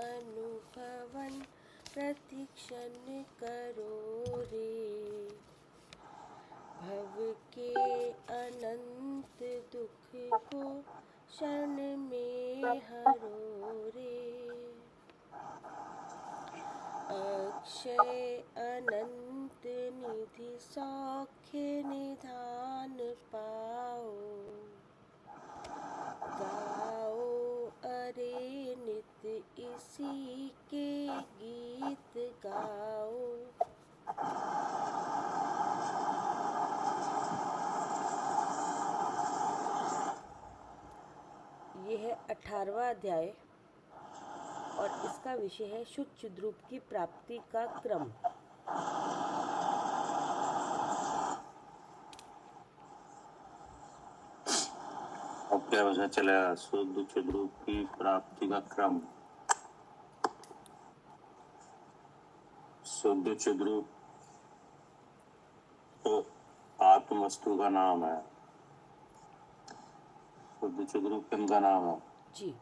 अनुभवन प्रतिक्षण करो रे। भव के अनंत दुख को क्षण में हरो रे। अक्षय अनंत निधि सौख्य निधान पाओ। गाओ अरे नित इसी के गीत गाओ। यह है 18वां अध्याय और इसका विषय है शुद्ध चिद्रूप की प्राप्ति का क्रम। अब क्या पता चलेगा? शुद्ध चिद्रूप की प्राप्ति का क्रम। शुद्ध चिद्रूप तो आत्म वस्तु का नाम है। शुद्ध चिद्रूप किनका नाम है? जी,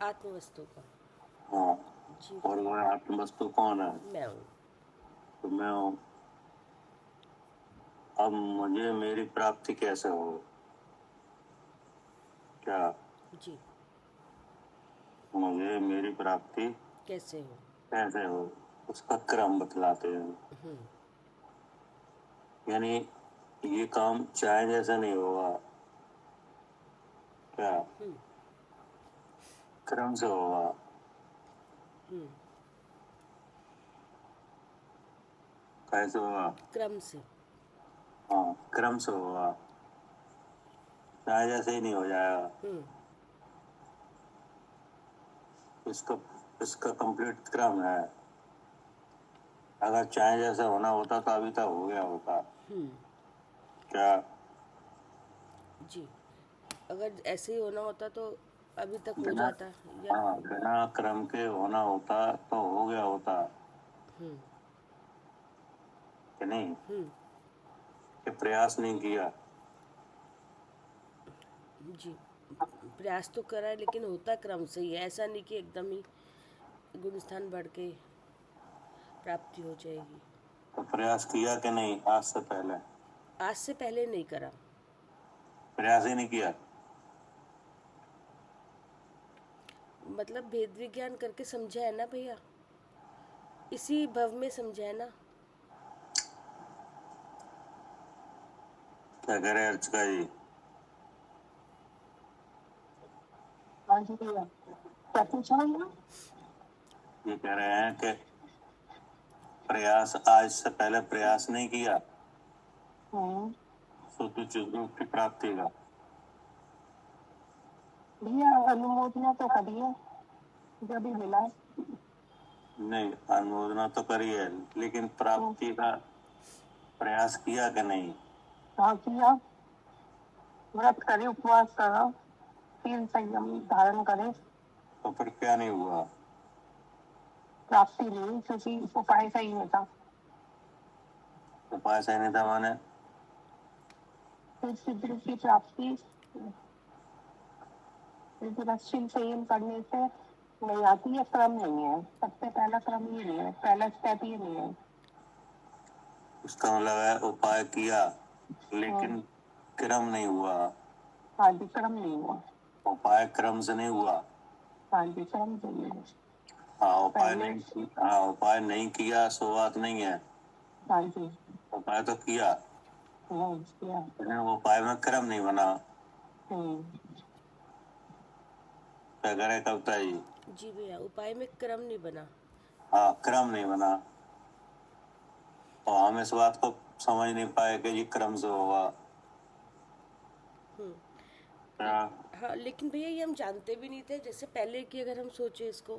आत्म वस्तु का। हाँ, जी, और वह आत्म वस्तु कौन है? मैं हूँ। तो मैं हूँ। अब मुझे मेरी प्राप्ति कैसे हो? क्या जी, मुझे मेरी प्राप्ति कैसे हो? कैसे हो, उसका क्रम बतलाते हैं। यानी ये काम चाहे जैसा नहीं होगा, क्या क्रम से होगा। कैसे होगा? क्रम से। हाँ, क्रम से होगा, चाहे जैसे ही नहीं हो जाएगा। इसका कंप्लीट क्रम है। अगर चाहे जैसा होना होता तो अभी तक हो गया होता। क्या? जी, अगर ऐसे ही होना होता तो अभी तक हो बिना जाता या हाँ, बिना क्रम के होना होता तो हो गया होता कि नहीं? कि प्रयास नहीं किया। जी, प्रयास तो करा है लेकिन होता क्रम से ही है। ऐसा नहीं कि एकदम ही गुण स्थान बढ़ के प्राप्ति हो जाएगी। तो प्रयास किया कि नहीं? आज से पहले आज से पहले नहीं करा, प्रयास ही नहीं किया। मतलब भेद विज्ञान करके समझा है ना भैया, इसी भव में समझा है ना। क्या कह रहे हैं अर्चका जी? ये कह रहे हैं कि प्रयास आज से पहले प्रयास नहीं किया शुद्ध चिद्रूप की प्राप्ति का। भैया अनुमोदना तो करी है जब भी मिला। नहीं, अनुमोदना तो करी है लेकिन प्राप्ति का प्रयास किया कि नहीं? हाँ किया, व्रत करे, उपवास करा, शील संयम धारण करे, तो फिर क्या नहीं हुआ? प्राप्ति नहीं, क्योंकि उपाय सही नहीं था। उपाय सही नहीं था माने? फिर सिद्ध की प्राप्ति शील संयम करने से नहीं आती है। क्रम नहीं है, सबसे पहला क्रम ये नहीं है, पहला स्टेप ये नहीं है। उसका मतलब है उपाय किया लेकिन क्रम नहीं हुआ। हाँ जी, क्रम नहीं हुआ। उपाय क्रम से नहीं हुआ। हाँ जी, क्रम से नहीं है। हाँ, उपाय नहीं किया सो बात नहीं है। हाँ जी, उपाय तो किया किया। लेकिन वो उपाय में क्रम नहीं बना। क्या करे कविता जी? जी भैया, उपाय में क्रम नहीं बना। हाँ, क्रम नहीं बना और हम इस बात को समझ नहीं पाए कि ये क्रम से होगा। हाँ, लेकिन भैया ये हम जानते भी नहीं थे। जैसे पहले की अगर हम सोचे इसको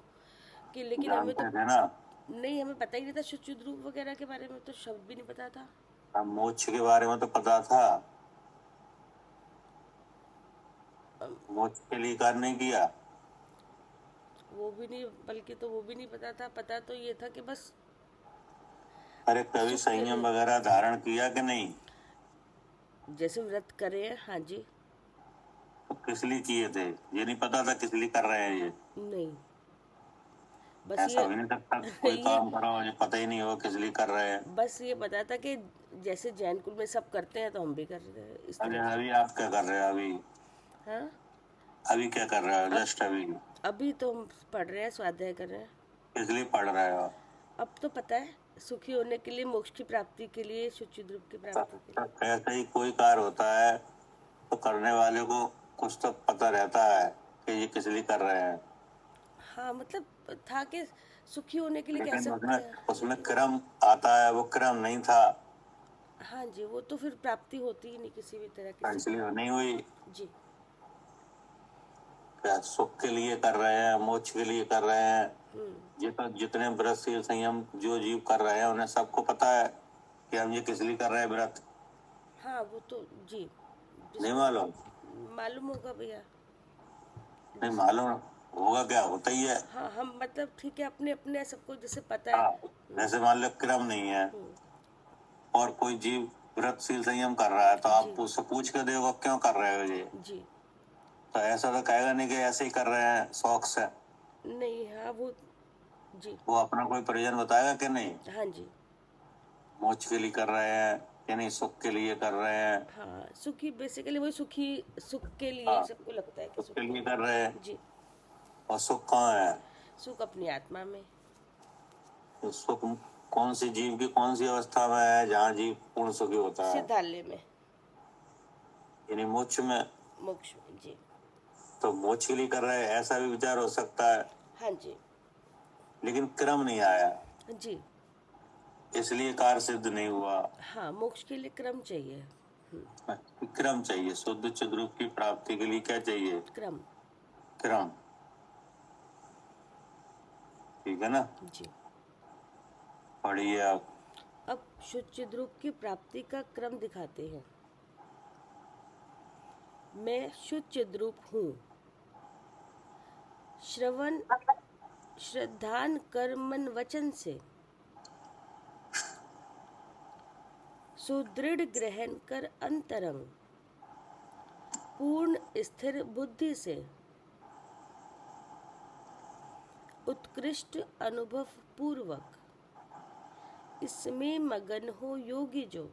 कि, लेकिन हमें तो जानते थे ना, नहीं, हमें पता ही नहीं था शुद्ध रूप वगैरह के बारे में, तो शब्द भी नहीं पता था। हम मोक्ष के बारे में तो पता था, मोक्ष के लिए कार्य नहीं किया। वो भी नहीं, बल्कि तो वो भी नहीं पता था। पता तो ये था कि बस अरे कभी सुख के संयम लिए, वगैरह धारण किया कि नहीं? जैसे व्रत करे हैं। हाँ जी। तो किस लिए किए थे? ये नहीं पता था किस लिए कर रहे हैं ये? नहीं, बस ऐसा ये भी नहीं सकता कि कोई ये काम करो मुझे पता ही नहीं हो किस लिए कर रहे हैं। बस ये पता था कि जैसे जैन कुल में सब करते हैं तो हम भी कर रहे हैं इस अभी तरह से। अभी आप क्या कर रहे हो अभी? हाँ, अभी क्या कर रहे हो अब जस्ट अभी? अभी तो हम पढ़ रहे हैं, स्वाध्याय कर रहे हैं। किस लिए पढ़ रहे हो? अब तो पता है, सुखी होने के लिए, मोक्ष की प्राप्ति के लिए, शुचि ध्रुव की प्राप्ति के लिए। ऐसे ही कोई कार्य होता है तो करने वाले को कुछ तो पता रहता है कि ये किस लिए कर रहे हैं, हाँ, मतलब था कि सुखी होने के लिए कह लेकिन सकते उसमें हैं, उसमें लेकिन क्रम आता है, वो क्रम नहीं था, हाँ जी, वो तो फिर प्राप्ति होती ही नहीं किसी भी तरह की सुख इसलिए नहीं हुई। जी। क्या सुख के लिए कर रहे हैं, मोक्ष के लिए कर रहे हैं? हम्म। जितने व्रत शील संयम जो जीव कर रहे हैं उन्हें सबको पता है कि हम ये किस लिए कर रहे हैं व्रत। हाँ, वो तो जी, नहीं जिसको मालूम? मालूम होगा भैया। नहीं जिस मालूम होगा, क्या होता ही है। हाँ, हम मतलब ठीक है, अपने अपने सबको जैसे पता है। हाँ, जैसे मान लो क्रम नहीं है हम्म, और कोई जीव व्रत शील संयम कर रहा है तो आप जी उससे पूछ के देखो क्यों कर रहे हो ये, जी। तो ऐसा तो कहेगा नहीं कि ऐसे ही कर रहे हैं शौक से। नहीं, हाँ वो जी। वो अपना कोई प्रयोजन बताएगा कि नहीं, हाँ जी। मोक्ष के लिए कर रहे हैं कि नहीं सुख के लिए कर रहे हैं। हाँ, सुखी बेसिकली वही सुखी, सुख के लिए ही हाँ, सबको लगता है कि सुख सुख के के लिए लिए। कर रहे हैं। जी। और सुख कहाँ है? सुख अपनी आत्मा में। तो सुख कौन सी जीव की कौन सी अवस्था में है जहाँ जीव पूर्ण सुखी होता है? सिद्धालय में, यानी मोक्ष में। मोक्ष में जी। तो मोक्ष के लिए कर रहे हैं ऐसा भी विचार हो सकता है, हाँ जी। लेकिन क्रम नहीं आया जी। इसलिए कार्य सिद्ध नहीं हुआ। हाँ, मोक्ष के लिए क्रम चाहिए। क्रम चाहिए, शुद्ध चिद रूप की प्राप्ति के लिए क्या चाहिए? क्रम। क्रम। ठीक है ना? जी। पढ़िए आप। अब शुद्ध रूप की प्राप्ति का क्रम दिखाते हैं। मैं शुद्ध रूप हूँ, श्रवण श्रद्धान कर मन वचन से, सुदृढ़ ग्रहण कर अंतरंग, पूर्ण स्थिर बुद्धि से, उत्कृष्ट अनुभव पूर्वक, इसमें मगन हो योगी जो,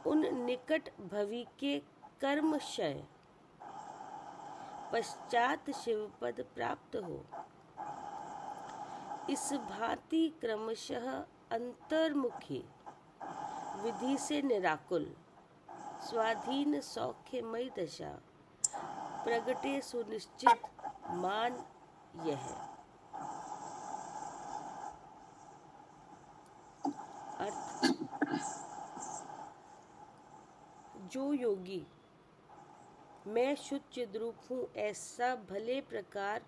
उन निकट भवि के कर्मशय, पश्चात शिवपद प्राप्त हो। इस भांति क्रमशः अंतर्मुखी विधि से निराकुल स्वाधीन सौख्यमयी दशा प्रगटे सुनिश्चित मान यह। अर्थ, जो योगी मैं शुद्ध चिद्रूप हूँ ऐसा भले प्रकार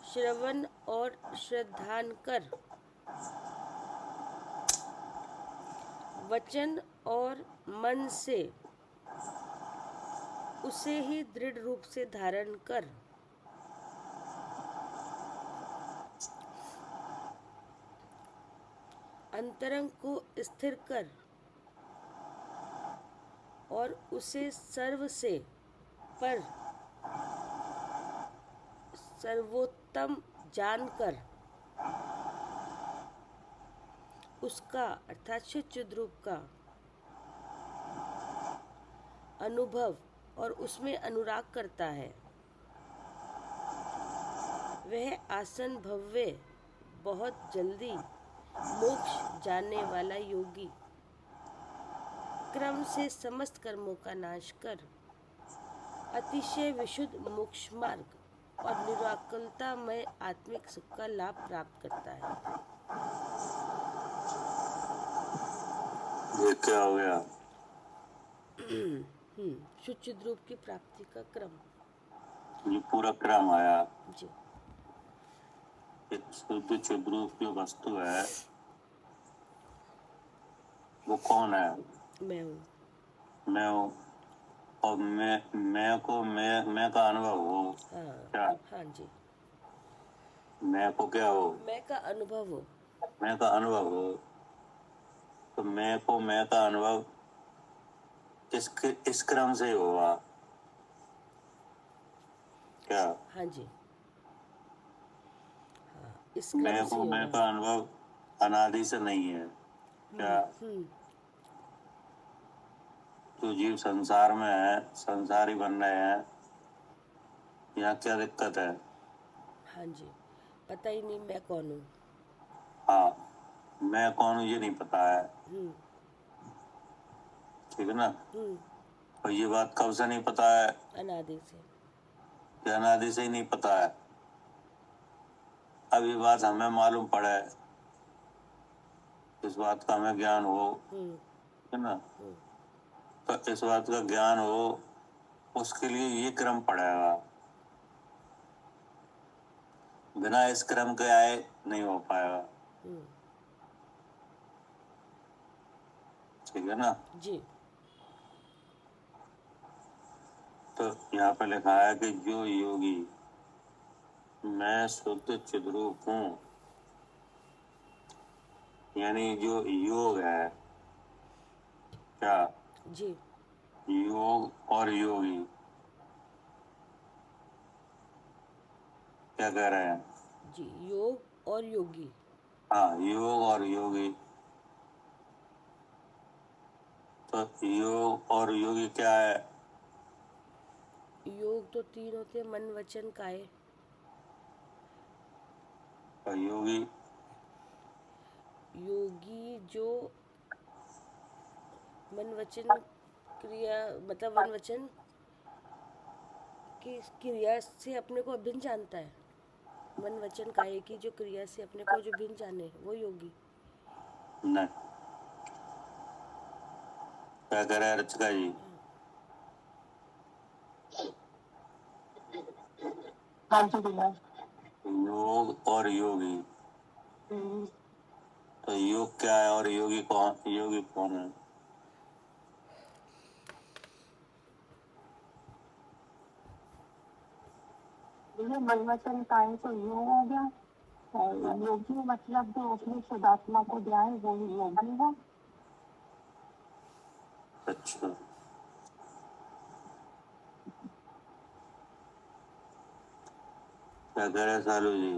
श्रवण और श्रद्धान कर, वचन और मन से उसे ही दृढ़ रूप से धारण कर, अंतरंग को स्थिर कर और उसे सर्व से पर सर्वोत्तम जानकर, उसका अर्थात शुद्ध रूप का अनुभव और उसमें अनुराग करता है, वह आसन भव्य बहुत जल्दी मोक्ष जाने वाला योगी क्रम से समस्त कर्मों का नाश कर अतिशय विशुद्ध मोक्ष मार्ग और निराकुलतामय आत्मिक सुख का लाभ प्राप्त करता है। ये क्या हो गया? शुद्ध रूप की प्राप्ति का क्रम। ये पूरा क्रम आया। जी। एक शुद्ध चिद रूप जो वस्तु है वो कौन है? मैं हूँ। मैं हूँ। और मैं को मैं का अनुभव हो। हाँ। क्या? हाँ जी। मैं को क्या हो? मैं का अनुभव हो। मैं का अनुभव हो। तो मैं को मैं का अनुभव इस क्रम से हुआ क्या? हाँ जी। हाँ, इस क्रम मैं से को मैं होगा। का अनुभव अनादि से नहीं है क्या? जो जीव संसार में है, संसारी बन रहे हैं, यहाँ क्या दिक्कत है? हाँ जी, पता ही नहीं मैं कौन हूँ। हाँ, मैं कौन हूँ ये नहीं पता है, हम्म ठीक है ना? हम्म और ये बात कब से नहीं पता है? अनादि से। कि अनादि से ही नहीं पता है। अब ये बात हमें मालूम पड़े, इस बात का हमें ज्ञान हो, हम्म ठीक है ना? हम्म तो इस बात का ज्ञान हो, उसके लिए ये क्रम पड़ेगा। बिना इस क्रम के आए नहीं हो पाएगा, हम्म, ठीक है ना? जी। तो यहाँ पे लिखा है कि जो योगी मैं शुद्ध चिद्रूप हूँ, यानी जो योग है, क्या जी योग और योगी क्या कह रहे हैं? जी, योग और योगी। हाँ, योग और योगी। तो योग और योगी क्या है? योग तो तीन होते हैं, मन वचन काया। और योगी योगी जो मन वचन क्रिया, मतलब मन वचन की क्रिया से अपने को अभिन्न जानता है। मन वचन काया की जो क्रिया से अपने को जो भिन्न जाने, वो योगी। नहीं, क्या कह रहे हैं रचिका जी? हाँ जी भैया। योग और योगी, हम्म, तो योग क्या है और योगी कौन है? ये मन वचन काया से योग हो गया, और योगी मतलब जो अपनी शुद्धात्मा को ध्यान, वो योग बनेगा। अच्छा, क्या कह रहे हैं सालू जी?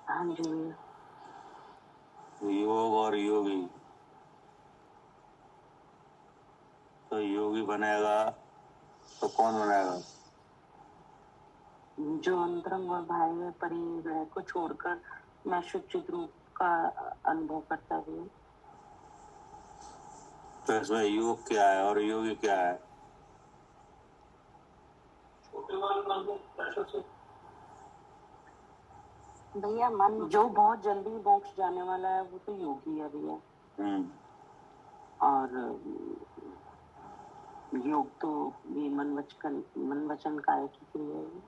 हाँ जी भैया। योग और योगी, तो योगी बनेगा तो कौन बनेगा? जो अंतरंग और बाह्य परिग्रह को छोड़कर मैं शुद्ध रूप का अनुभव करता हूँ। तो इसमें योग क्या है और योगी क्या है? भैया मन जो बहुत जल्दी मोक्ष जाने वाला है वो तो योगी है भैया। और योग तो ये मन वचन काया की क्रिया है।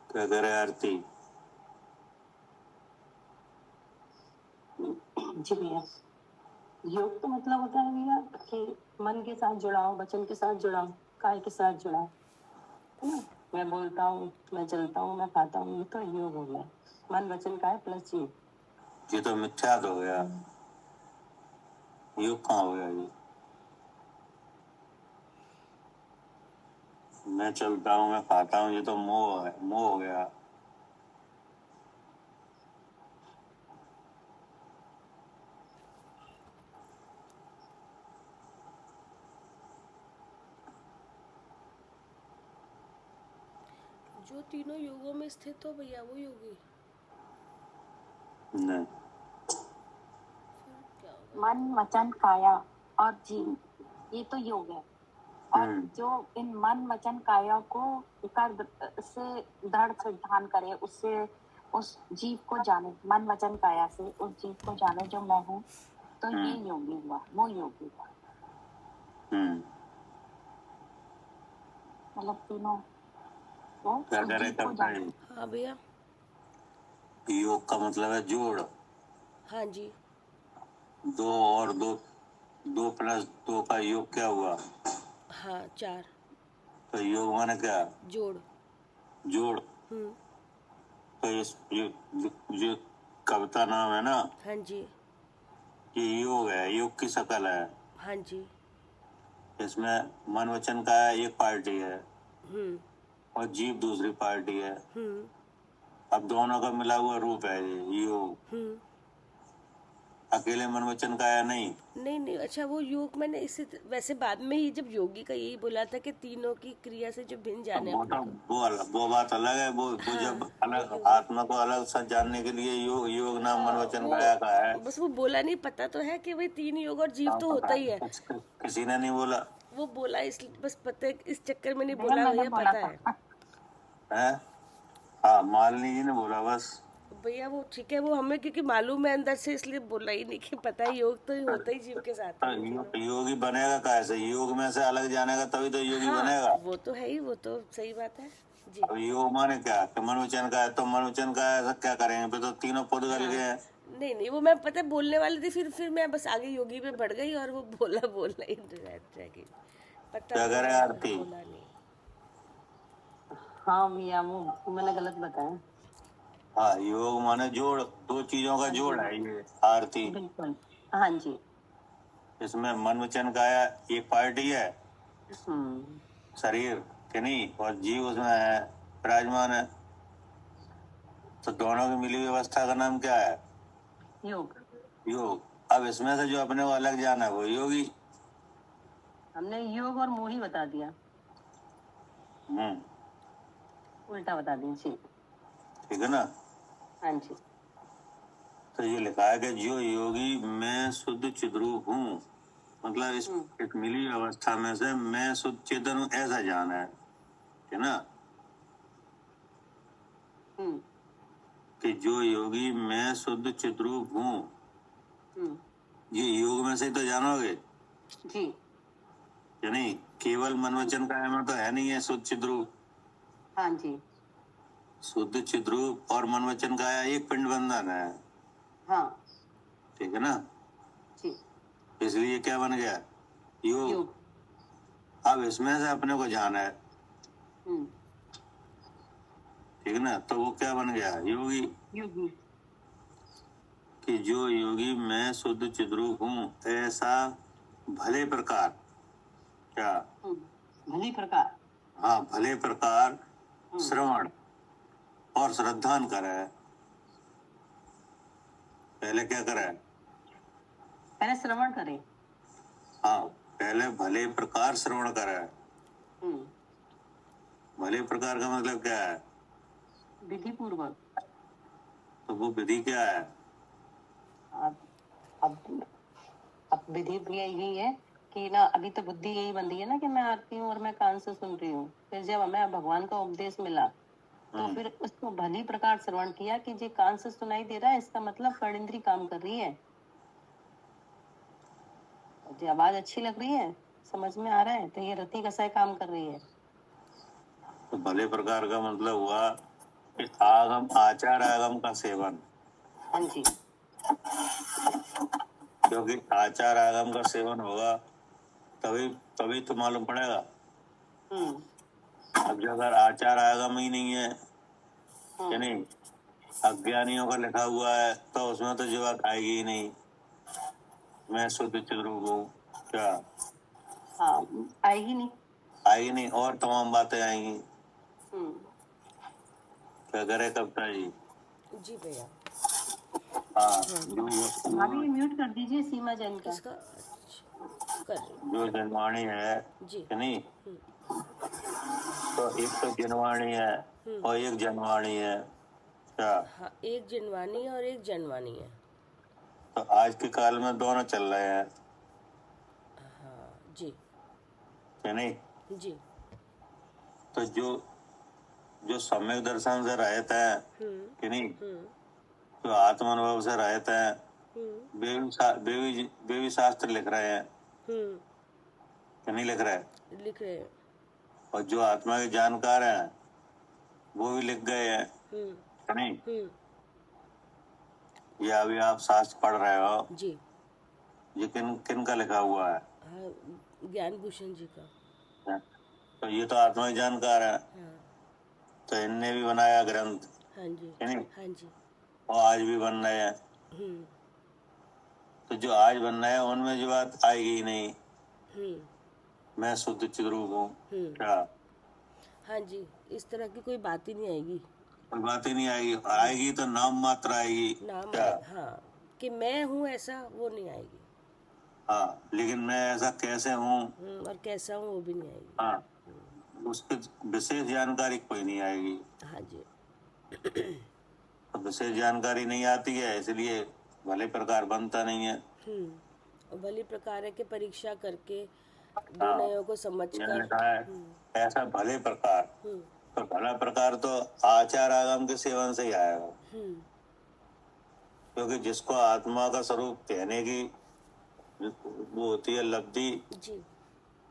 क्या कह रहे हैं आरती? जी भैया, योग तो मतलब होता है भैया कि मन के साथ जुड़ाव, वचन के साथ जुड़ाव, काय के साथ जुड़ाव, है ना? मैं बोलता हूँ, मैं चलता हूँ, मैं खाता हूँ, ये तो योग हो गया। मन वचन काय प्लस योग। ये तो मिथ्यात हो गया, योग कहाँ हो गया? ये मैं चलता हूँ, मैं खाता हूँ, ये तो मोह है, मोह हो गया। जो तीनों योगों में स्थित हो भैया, वो योगी। नहीं, फिर क्या होगा? मन वचन काया और जीव, ये तो योग है। और जो इन मन वचन काया को कर से दृढ़ सिद्धांत करे, उससे उस जीव को जाने, मन वचन काया से उस जीव को जाने जो मैं हूँ, तो ये योगी हुआ, वो योगी हुआ। मतलब तीनों वो क्या उस कह रहे जीव को करता जाने। है? हाँ भैया। योग का मतलब है जोड़, हाँ जी। दो और दो, दो प्लस दो का योग क्या हुआ? हाँ, चार। तो योग माने क्या? जोड़। जोड़। हम्म तो इस जो कविता नाम है ना, हाँ जी, ये योग है, योग की शकल है। हाँ जी। इसमें मन वचन काया एक पार्टी है हम्म, और जीव दूसरी पार्टी है। हम्म, अब दोनों का मिला हुआ रूप है ये योग। हम्म। अकेले मन वचन काया नहीं। नहीं नहीं, अच्छा वो योग मैंने इसे वैसे बाद में ही जब योगी का यही बोला था कि तीनों की क्रिया से जो भिन्न अब जाने वो अपने तो को। वो बात अलग है। वो हाँ, जब वो अलग योगी। आत्मा को अलग सा जानने के लिए योग नाम मन हाँ, वचन काया का है। वो बस वो बोला नहीं, पता तो है कि भाई तीन योग और जीव हाँ, तो पता होता है, ही है। किसी ने नहीं बोला वो बोला इस बस पता है, इस चक्कर में नहीं भैया बोला, मैंने भैया बोला पता था। है। है। हाँ, मालिनी जी ने बोला बस। भैया वो ठीक है, वो हमें क्योंकि मालूम है अंदर से, इसलिए बोला ही नहीं कि पता है योग तो होता ही जीव के साथ है, वो तीनों। योगी बनेगा कैसे? योग में से अलग जानेगा तभी तो योगी हाँ, बनेगा। वो तो है ही, वो तो सही बात है जी। अब योग माने क्या कि मन वचन का है, तो मन वचन का है, ऐसा क्या करेंगे? फिर तो तीनों पुद्गल हाँ, गए हैं। नहीं नहीं, वो मैं पता है बोलने वाली थी, फिर मैं बस आगे योगी पे बढ़ गई और वो बोलना ही रह गई। पता क्या तो करे है, आरती? बोला नहीं। हाँ भैया वो मैंने गलत बताया। हाँ, योग माने जोड़, दो चीजों का हाँ जोड़ जी, है ये आरती। बिल्कुल। हाँ जी। इसमें मन वचन काया एक पार्टी है, हम्म। शरीर के नहीं, और जीव उसमें है, विराजमान है। तो दोनों की मिली हुई अवस्था का नाम क्या है? योग। योग। अब इसमें से जो अपने को अलग जाना है वो योगी। हमने योग और मोही बता दिया, हम्म, उल्टा बता दिया जी। ठीक है ना। हाँ जी। तो ये लिखा है कि जो योगी मैं शुद्ध चिद्रूप हूँ, मतलब इस एक मिली हुई अवस्था में से मैं शुद्ध चेतन हूँ, ऐसा जाना है ना। हम्म। कि जो योगी मैं शुद्ध चिद्रूप हूँ, हम्म। ये योग में से ही तो जानोगे। जी। नहीं, केवल मन वचन काया में तो है नहीं है शुद्ध चिद्रूप। हाँ जी। शुद्ध चिद्रूप और मन वचन काया एक पिंड बंधन है, हाँ ठीक है ना। जी। इसलिए क्या बन गया? योग। योग। अब इसमें से अपने को जाना है, हम्म। ठीक है ना। तो वो क्या बन गया? योगी। योगी। कि जो योगी मैं शुद्ध चिद्रूप हूँ, ऐसा भले प्रकार, क्या? भली प्रकार। हाँ, भले प्रकार श्रवण और श्रद्धान करे। पहले क्या करे? पहले श्रवण करें। हाँ, पहले भले प्रकार श्रवण करे। भले प्रकार का मतलब क्या है? विधि पूर्वक। तो वो विधि क्या है? अब अब विधि भी यही है कि ना, अभी तो बुद्धि यही बंधी है ना कि मैं आती हूँ और मैं कान से सुन रही हूँ। फिर जब हमें भगवान का उपदेश मिला तो फिर उसको भली प्रकार श्रवण किया कि जो कान से सुनाई दे रहा है, इसका मतलब कर्णेंद्री काम कर रही है, जो आवाज अच्छी लग रही है, समझ में आ रहा है, तो ये रति कसाय काम कर रही है। तो भले प्रकार का मतलब हुआ कि आगम आचार आगम का सेवन। हाँ जी। क्योंकि आचार आगम का सेवन होगा तभी तभी तो मालूम पड़ेगा। अब जो अगर आचार आगम ही नहीं है, कि नहीं, अज्ञानियों का लिखा हुआ है, तो उसमें तो जो बात आएगी ही नहीं, मैं शुद्ध चिद्रूप हूँ, क्या हाँ, आएगी नहीं। आएगी नहीं, और तमाम बातें आएंगी। क्या करे कविता जी? जी भैया। हाँ, भाभी ये म्यूट कर दीजिए सीमा जैन का। किसका? अच्छा, कर रही हूँ। जो जनवाणी है, जी। कि नहीं, तो एक तो जनवाणी है और एक जनवाणी है, क्या? हाँ, एक जिनवानी और एक जनवानी है। तो आज के काल में दोनों चल रहे हैं, हाँ जी। कि नहीं। जी। तो जो जो सम्यक दर्शन से रहते हैं, कि नहीं, जो आत्म अनुभव से रहते हैं, वे भी शास्त्र लिख रहे हैं, कि नहीं लिख रहे? लिख रहे हैं। और जो आत्मा के जानकार हैं वो भी लिख गए हैं, कि नहीं। ये अभी आप शास्त्र पढ़ रहे हो, जी। ये किन किन का लिखा हुआ है? हाँ, ज्ञान भूषण जी का। तो ये तो आत्मा के जानकार है, हाँ। तो इनने भी बनाया ग्रंथ, हाँ जी। कि नहीं। हाँ जी। और आज भी बन रहे हैं। हम्म तो जो आज बन रहे हैं उनमें जो बात आएगी ही नहीं, हम्म मैं शुद्ध चिद्रूप हूँ। हम्म क्या हाँ जी, इस तरह की कोई बात ही नहीं आएगी। कोई बात ही नहीं आएगी, आएगी तो नाम मात्र आएगी। नाम क्या आए, हाँ, कि मैं हूँ ऐसा वो नहीं आएगी। हाँ, लेकिन मैं ऐसा कैसे हूँ, और कैसा हूँ वो भी नहीं आएगी। हाँ, उसकी विशेष जानकारी कोई नहीं आएगी। हाँ जी। तो विशेष जानकारी नहीं आती है, इसलिए भले प्रकार बनता नहीं है। और भली प्रकार है कि परीक्षा करके दो हाँ, नयों को समझ यहाँ कर। लिखा है ऐसा भले प्रकार। हम्म तो भला प्रकार तो आचार आगम के सेवन से ही आएगा, हम्म क्योंकि जिसको आत्मा का स्वरूप कहने की वो होती है लब्धि, जी।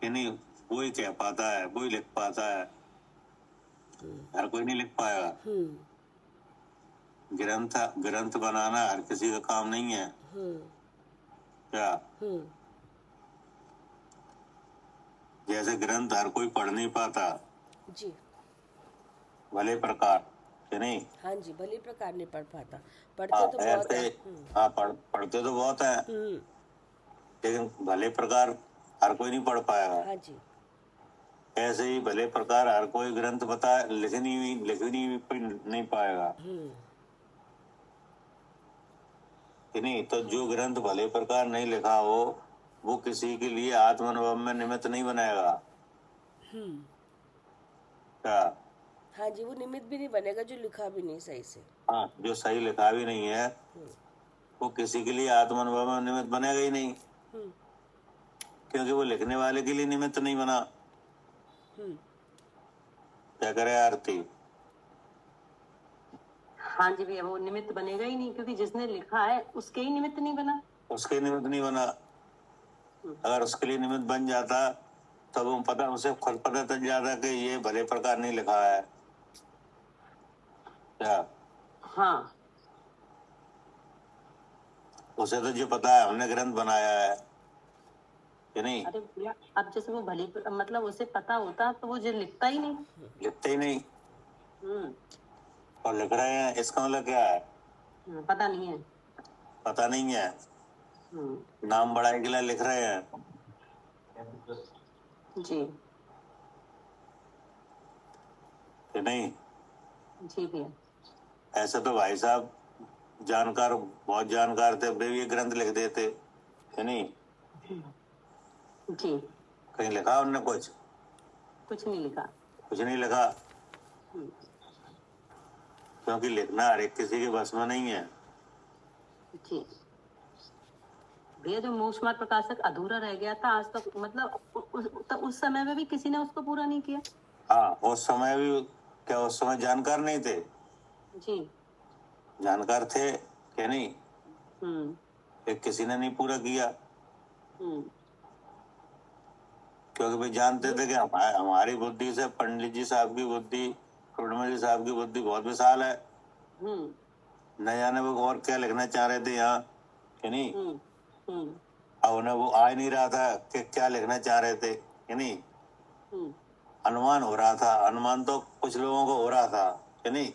कि नहीं, वो ही कह पाता है, वो ही लिख पाता है। हर कोई नहीं लिख पाएगा। ग्रंथ ग्रंथ बनाना हर किसी का काम नहीं है। क्या हम्म जैसे ग्रंथ हर कोई पढ़ नहीं पाता, जी। भले प्रकार, कि नहीं। हाँ जी, भली प्रकार नहीं पढ़ पाता, पढ़ते हाँ तो बहुत ऐसे, है। हाँ पढ़ते तो बहुत है, लेकिन भले प्रकार हर कोई नहीं पढ़ पाएगा। हाँ जी। ऐसे ही भले प्रकार हर कोई ग्रंथ बता लिखनी भी नहीं पाएगा, कि नहीं। तो जो ग्रंथ भले प्रकार नहीं लिखा हो, वो किसी के लिए आत्मानुभव में निमित्त नहीं बनाएगा। क्या हाँ जी, वो निमित्त भी नहीं बनेगा जो लिखा भी नहीं सही से। हाँ, जो सही लिखा भी नहीं है वो किसी के लिए आत्मानुभव में निमित्त बनेगा ही नहीं, क्योंकि वो लिखने वाले के लिए निमित्त नहीं बना। क्या करे आरती। हाँ जी भैया, वो निमित्त बनेगा ही नहीं, क्योंकि जिसने लिखा है उसके ही निमित्त नहीं बना। उसके निमित्त नहीं बना। अगर उसके लिए निमित्त बन जाता तब वो पता, उसे खुद पता चल जाता कि ये भले प्रकार नहीं लिखा है। क्या हाँ, उसे तो जो पता है हमने ग्रंथ बनाया है, कि नहीं। अरे भैया, अब जैसे वो भली मतलब उसे पता होता तो वो जो लिखता ही नहीं। लिखते ही नहीं, हम्म और लिख रहे हैं, इसका मतलब क्या है। पता नहीं है। पता नहीं है, हम्म नाम बढ़ाए के लिए लिख रहे हैं, जी कि नहीं। जी भैया। ऐसे तो भाई साहब जानकार, बहुत जानकार थे, वे भी ये ग्रंथ लिख देते, कि नहीं। जी, कहीं लिखा उनने कुछ कुछ नहीं लिखा। कुछ नहीं लिखा, हम्म, क्योंकि लिखना हर एक किसी के बस में नहीं है। जी भैया, जो मोक्ष मार्ग प्रकाशक अधूरा रह गया था आज तक, मतलब उस समय में भी किसी ने उसको पूरा नहीं किया। हाँ, उस समय भी, क्या उस समय जानकार नहीं थे। जी। जानकार थे, कि नहीं। हम्म एक किसी ने नहीं पूरा किया, हम्म क्योंकि भाई जानते थे कि हमारी बुद्धि से पंडित जी साहब की बुद्धि, कुटुम्ब जी साहब की बुद्धि बहुत विशाल है। न जाने वो और क्या लिखना चाह रहे थे यहाँ, कि नहीं। अब उन्हें वो आ ही नहीं रहा था कि क्या लिखना चाह रहे थे, कि नहीं। अनुमान हो रहा था, अनुमान तो कुछ लोगों को हो रहा था, कि नहीं।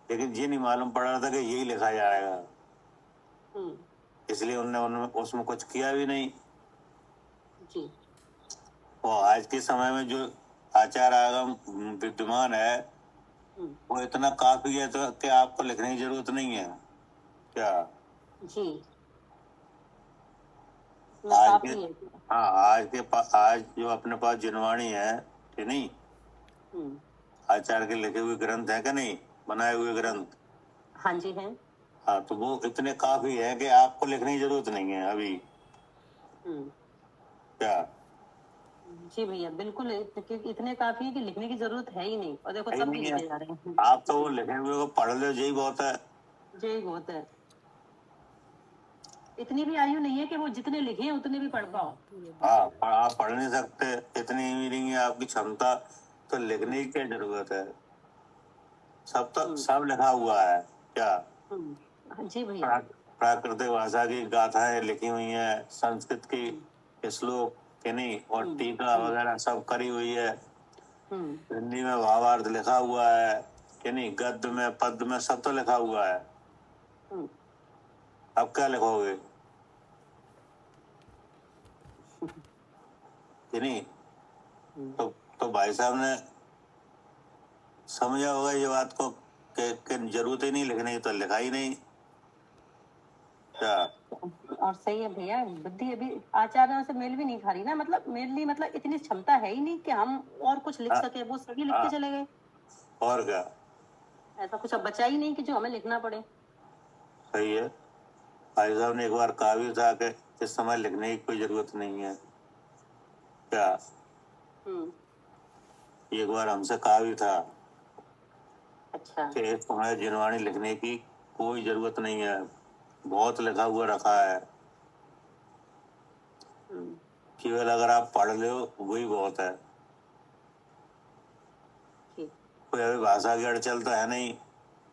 लेकिन ये नहीं मालूम पड़ रहा था कि यही लिखा जाएगा, इसलिए उन्होंने उसमें कुछ किया भी नहीं। जी और आज के समय में जो आचार आगम विद्यमान है, वो इतना काफी है तो कि आपको लिखने की जरूरत नहीं है। क्या जी आज के, काफी है। हाँ, आज जो अपने पास जिनवाणी है, कि नहीं। आचार्य के लिखे हुए ग्रंथ है, कि नहीं, बनाए हुए ग्रंथ। हाँ जी है। हाँ, तो वो इतने काफी है कि आपको लिखने की जरूरत नहीं है अभी। क्या जी भैया, बिल्कुल इतने काफी है कि लिखने की जरूरत है ही नहीं, और देखो सही तब भी नहीं लिखे है। जा रहे हैं। आप तो वो लिखे हुए को पढ़ लो, यही बहुत है। यही बहुत है। इतनी भी आयु नहीं है कि वो जितने लिखे हैं उतने भी पढ़ पाओ। हाँ, आप पढ़ नहीं सकते, इतनी भी नहीं है आपकी क्षमता, तो लिखने की क्या जरूरत है। सब तो सब लिखा हुआ है। क्या जी भैया। प्राकृतिक भाषा की गाथाएं लिखी हुई हैं, संस्कृत की श्लोक, के नहीं, और टीका वगैरह सब करी हुई है। हिंदी में भावार्थ लिखा हुआ है, कि नहीं, गद्य में पद में सब तो लिखा हुआ है। हम्म, अब क्या लिखोगे कि नहीं? तो भाई साहब ने समझा होगा ये बात को कि जरूरत ही नहीं लिखने की, तो लिखा ही नहीं क्या? और सही है भैया, बुद्धि अभी आचार्यों से मेल भी नहीं खा रही ना, मतलब मेनली मतलब इतनी क्षमता है ही नहीं कि हम और कुछ लिख हाँ, सके, वो सभी लिख के हाँ, चले गए। और क्या? ऐसा कुछ अब बचा ही नहीं कि जो हमें लिखना पड़े। सही है। भाई साहब ने एक बार कहा भी था कि इस समय लिखने की कोई जरूरत नहीं है क्या? एक बार हमसे कहा भी था अच्छा। कि इस समय जिनवाणी लिखने की कोई जरूरत नहीं है, बहुत लिखा हुआ रखा है, केवल अगर आप पढ़ लो वही बहुत है। ठीक। कोई अभी भाषा की अड़चन तो है नहीं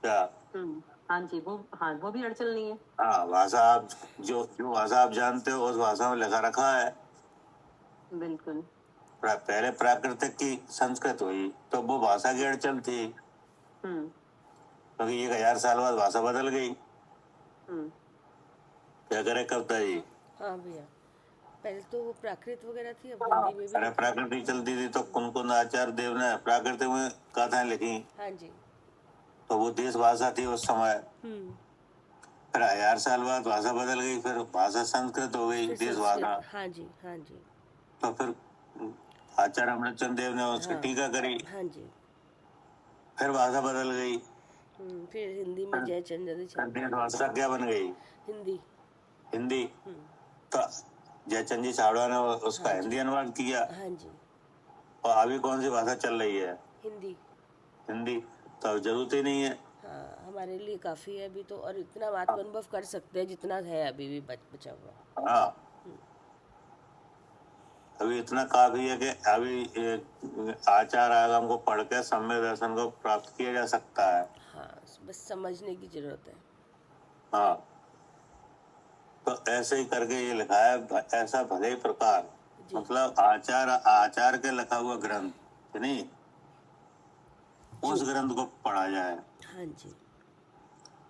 क्या? हाँ जी, वो भी अड़चन नहीं है। हाँ, भाषा आप जो जो भाषा आप जानते हो उस भाषा में लिखा रखा है। बिल्कुल। पहले प्राकृतिक की संस्कृत हुई तो वो भाषा की अड़चन थी, क्योंकि 1000 साल बाद भाषा बदल गई। क्या करे कविता जी? हाँ भैया, पहले तो वो प्राकृत वगैरह थी, अब हिंदी में भी अरे लिखी। प्राकृतिक चलती थी तो कुंकुन आचार्य देव ने प्राकृतिक में कथाएं लिखी, हाँ जी। तो वो देश भाषा थी उस समय। फिर 1000 साल बाद भाषा बदल गई, फिर भाषा संस्कृत हो गई, फिर देश संस्कृत, भाषा। हाँ जी, हाँ जी। तो फिर आचार्य अमृतचंद देव ने उसकी टीका करी, हाँ जी। फिर भाषा बदल गई, फिर हिंदी में जयचंद फिर जयचंद देश भाषा क्या बन गई? हिंदी। हिंदी। तो जयचंद जी छाबड़ा ने उसका हाँ जी। हिंदी अनुवाद किया, हाँ जी, और अभी कौन सी भाषा चल रही है? हिंदी। हिंदी। तो अब जरूरत ही नहीं है। हाँ, हमारे लिए काफ़ी है अभी तो, और इतना आत्मानुभव कर सकते हैं जितना है अभी भी बचा हुआ। हाँ, अभी इतना काफी है कि अभी आचार आगम को पढ़ के सम्यक दर्शन को प्राप्त किया जा सकता है। हाँ, बस समझने की जरूरत है। हाँ, तो ऐसे ही करके ये लिखा है, ऐसा भले ही प्रकार, जी। मतलब आचार के लिखा हुआ ग्रंथ नहीं, उस ग्रंथ को पढ़ा जाए हाँ जी।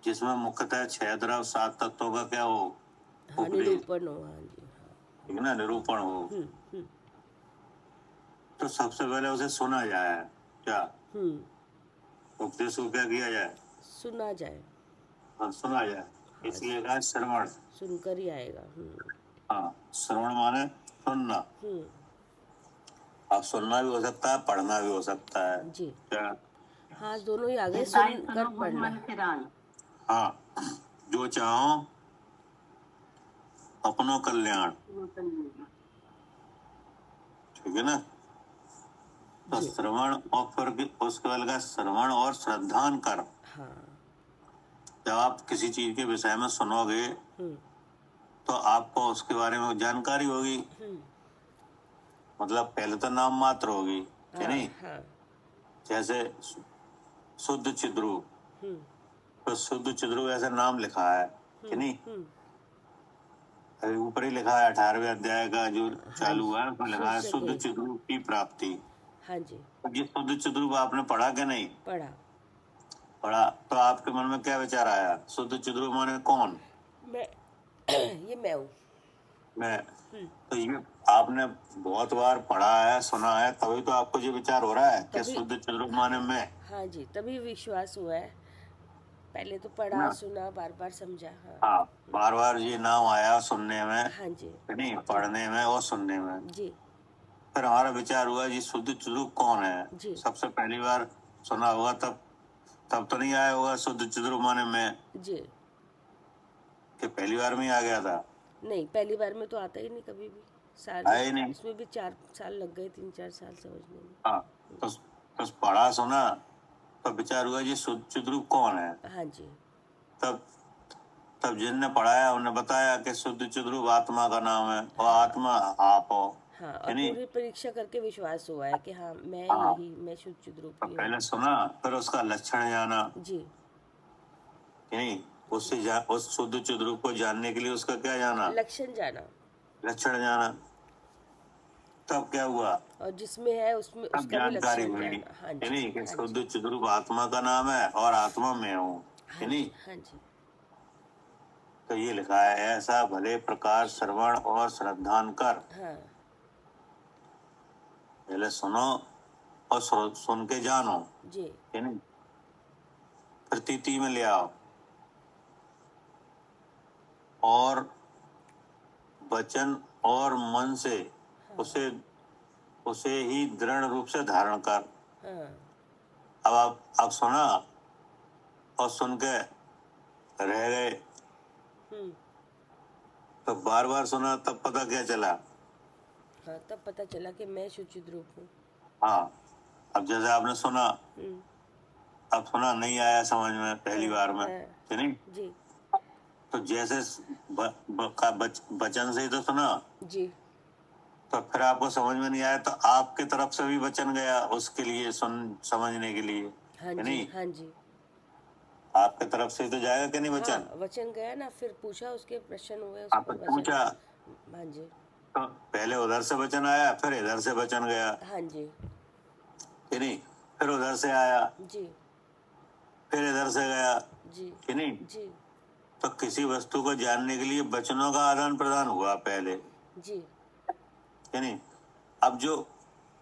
जिसमें मुख्यतः 6 द्रव्य 7 तत्वों का क्या हो, हाँ, उपदेश, निरूपण हो। हाँ जी, हाँ। ठीक है ना, निरूपण हो। तो सबसे पहले उसे सुना जाए क्या? उपदेश को क्या किया जाए? सुना जाए। हाँ, सुना जाए। हाँ, इसलिए कहा श्रवण। सुनकर ही आएगा। हाँ, श्रवण माने सुनना। अब सुनना भी हो सकता है, पढ़ना भी हो सकता है जी। क्या? हाँ, दोनों ही आ गए, सुनकर पढ़ना। हाँ, जो चाहो अपनो कल्याण, ठीक है ना? तो जी। श्रवण, और फिर उसके बाद लगा श्रवण और श्रद्धान कर। हाँ। जब आप किसी चीज के विषय में सुनोगे तो आपको उसके बारे में जानकारी होगी, मतलब पहले तो नाम मात्र होगी कि नहीं? जैसे शुद्ध चिद्रू, तो शुद्ध चिद्रू ऐसा नाम लिखा है कि नहीं? अभी ऊपर ही लिखा है 18वें अध्याय का जो चालू हुआ है, उसमें लिखा है शुद्ध चिद्रू की प्राप्ति। हाँ जी। ये शुद्ध चिद्रू को आपने पढ़ा कि नहीं? पढ़ा। तो आपके मन में क्या विचार आया? शुद्ध चिद्रू माने कौन? मैं ये मैं हूँ। मैं। तो ये आपने बहुत बार पढ़ा है, सुना है, तभी तो आपको ये विचार हो रहा है कि शुद्ध चिद्रू माने मैं। हाँ जी, तभी विश्वास हुआ है। पहले तो पढ़ा, सुना, बार बार समझा। हाँ, बार बार ये नाम आया सुनने में। हाँ जी। नहीं, पढ़ने में और सुनने में। जी। फिर हमारा विचार हुआ जी शुद्ध चिद्रू कौन है? जी। सबसे पहली बार सुना होगा तब तो नहीं आया होगा शुद्ध चिद्रू माने मैं जी। कि पहली बार में ही आ गया था? नहीं, पहली बार में तो आता ही नहीं कभी भी। आया ही नहीं। उसमें भी 4 साल लग गए, 3-4 साल समझने में। हाँ, तो पढ़ा सुना तो विचार हुआ जी शुद्ध चिद्रू कौन है? हाँ जी। तब जिनने पढ़ाया उन्हें बताया कि शुद्ध चिद्रू आत्मा का नाम है, और आत्मा आप हो। हाँ, और पूरी परीक्षा करके विश्वास हुआ है कि हाँ मैं मैं शुद्ध चिद्रू तो पहले सुना, फिर उसका लक्षण जाना। जी। नहीं, उस शुद्ध चिद्रू को जानने के लिए उसका क्या जाना? लक्षण जाना। लक्षण जाना। तब क्या हुआ, और जिसमें है उसमें तब उसका भी जानकारी लक्षण हुई, जानना। हाँ जी, यानी कि हाँ जी, शुद्ध चिद्रूप आत्मा का नाम है और आत्मा में हूँ, हाँ यानी जी, हाँ जी, तो ये लिखा है, ऐसा भले प्रकार श्रवण और श्रद्धान कर। हाँ पहले सुनो और सुन के जानो, जी, यानी प्रतीति में ले आओ, और वचन और मन से उसे उसे ही दृढ़ रूप से धारण कर। हाँ अब आप सुना और सुन के रह गए, तो बार बार सुना, तब पता क्या चला? हाँ, तब पता चला कि मैं शुचित रूप हूँ। हाँ, अब जैसे आपने सुना, अब सुना नहीं आया समझ में पहली बार में, हाँ, नहीं, जी तो जैसे वचन से ही तो सुना, जी, तो फिर आपको समझ में नहीं आया, तो आपके तरफ से भी वचन गया उसके लिए समझने के लिए, हाँ है जी, नहीं? हाँ जी, आपके तरफ से तो जाएगा कि नहीं वचन? हाँ, वचन गया ना, फिर पूछा, उसके प्रश्न हुए, उस आपने पर वचन। पूछा, हाँ जी, तो पहले उधर से वचन आया, फिर इधर से वचन गया, हाँ जी, कि नहीं? फिर उधर से आया, जी फिर इधर से गया, जी, कि नहीं? जी तो किसी वस्तु को जानने के लिए वचनों का आदान प्रदान हुआ पहले, जी, कि नहीं? अब जो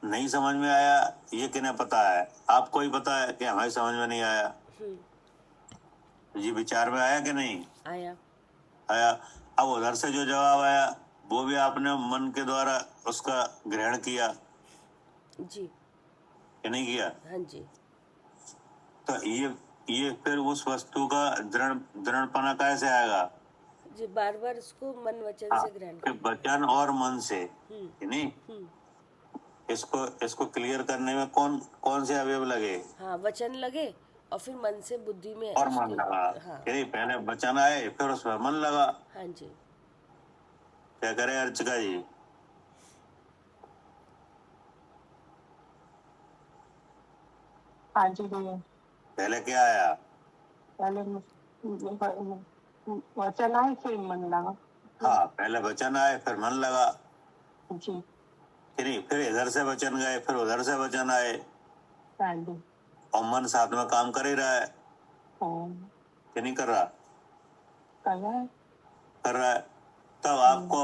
नहीं समझ में आया, ये किन्हें पता है? आपको ही पता है कि हमारी समझ में नहीं आया। ये विचार में आया कि नहीं आया, आया? अब उधर से जो जवाब आया, वो भी आपने मन के द्वारा उसका ग्रहण किया जी, कि नहीं किया? हाँ जी, तो ये फिर उस वस्तु का दृढ़पना कैसे आएगा? जी, बार बार उसको मन वचन हाँ, से ग्रहण कि करना। वचन और मन से, कि नहीं? इसको क्लियर करने में कौन कौन से अवयव लगे? हाँ, वचन लगे और फिर मन से बुद्धि में और मन उसके। लगा, हाँ कि नहीं? पहले वचन आए, फिर उसमें मन लगा। हाँ जी, क्या करे अर्चका जी? हाँ जी भैया, पहले क्या आया? पहले वचन आए फिर मन लगा। हाँ, पहले वचन आए, फिर मन लगा, जी, कि नहीं? फिर इधर से वचन गए, फिर उधर से वचन आए, हाँ जी, और मन साथ में काम कर ही रहा है, कि नहीं कर रहा? कर रहा है। कर रहा है। तब आपको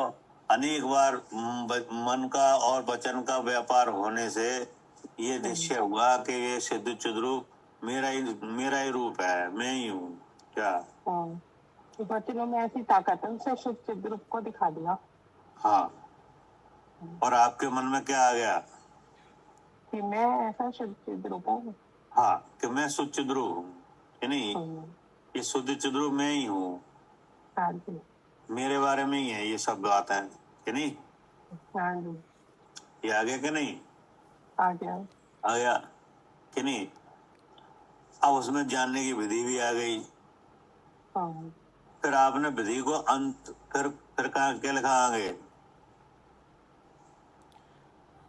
अनेक बार मन का और वचन का व्यापार होने से ये निश्चय हुआ कि ये सिद्ध चिद्रूप मेरा ही रूप है, मैं ही हूँ। क्या? वचनों में ऐसी ताकत है, उसे शुद्ध चिद्ध रूप को दिखा दिया। हाँ, और आपके मन में क्या आ गया? कि मैं ऐसा शुद्ध चिद्ध रूप हूँ। हाँ, कि मैं शुद्ध चिद्रूप हूँ, कि नहीं? ये शुद्ध चिद्रूप मैं ही हूँ, हाँ जी, मेरे बारे में ही है ये सब बातें, कि नहीं? हाँ जी, ये आ गया कि नहीं? आ गया। आ गया, कि नहीं? अब उसमें जानने की विधि भी आ गई। फिर आपने विधि को फिर कहा क्या लिखा आगे?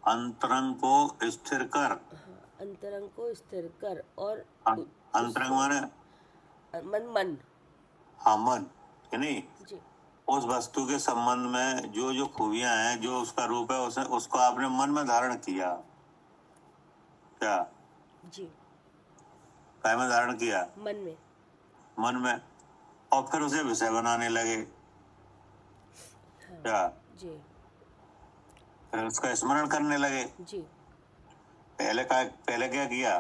अंतरंग को स्थिर कर। अंतरंग को स्थिर कर, और अंतरंग माने मन। हाँ, मन, कि नहीं? जी, उस वस्तु के संबंध में जो जो खूबियां हैं, जो उसका रूप है, उसको आपने मन में धारण किया। क्या? जी, काय में धारण किया? मन में, और फिर उसे विषय बनाने लगे। क्या? जी, फिर उसका स्मरण करने लगे। जी, पहले क्या किया?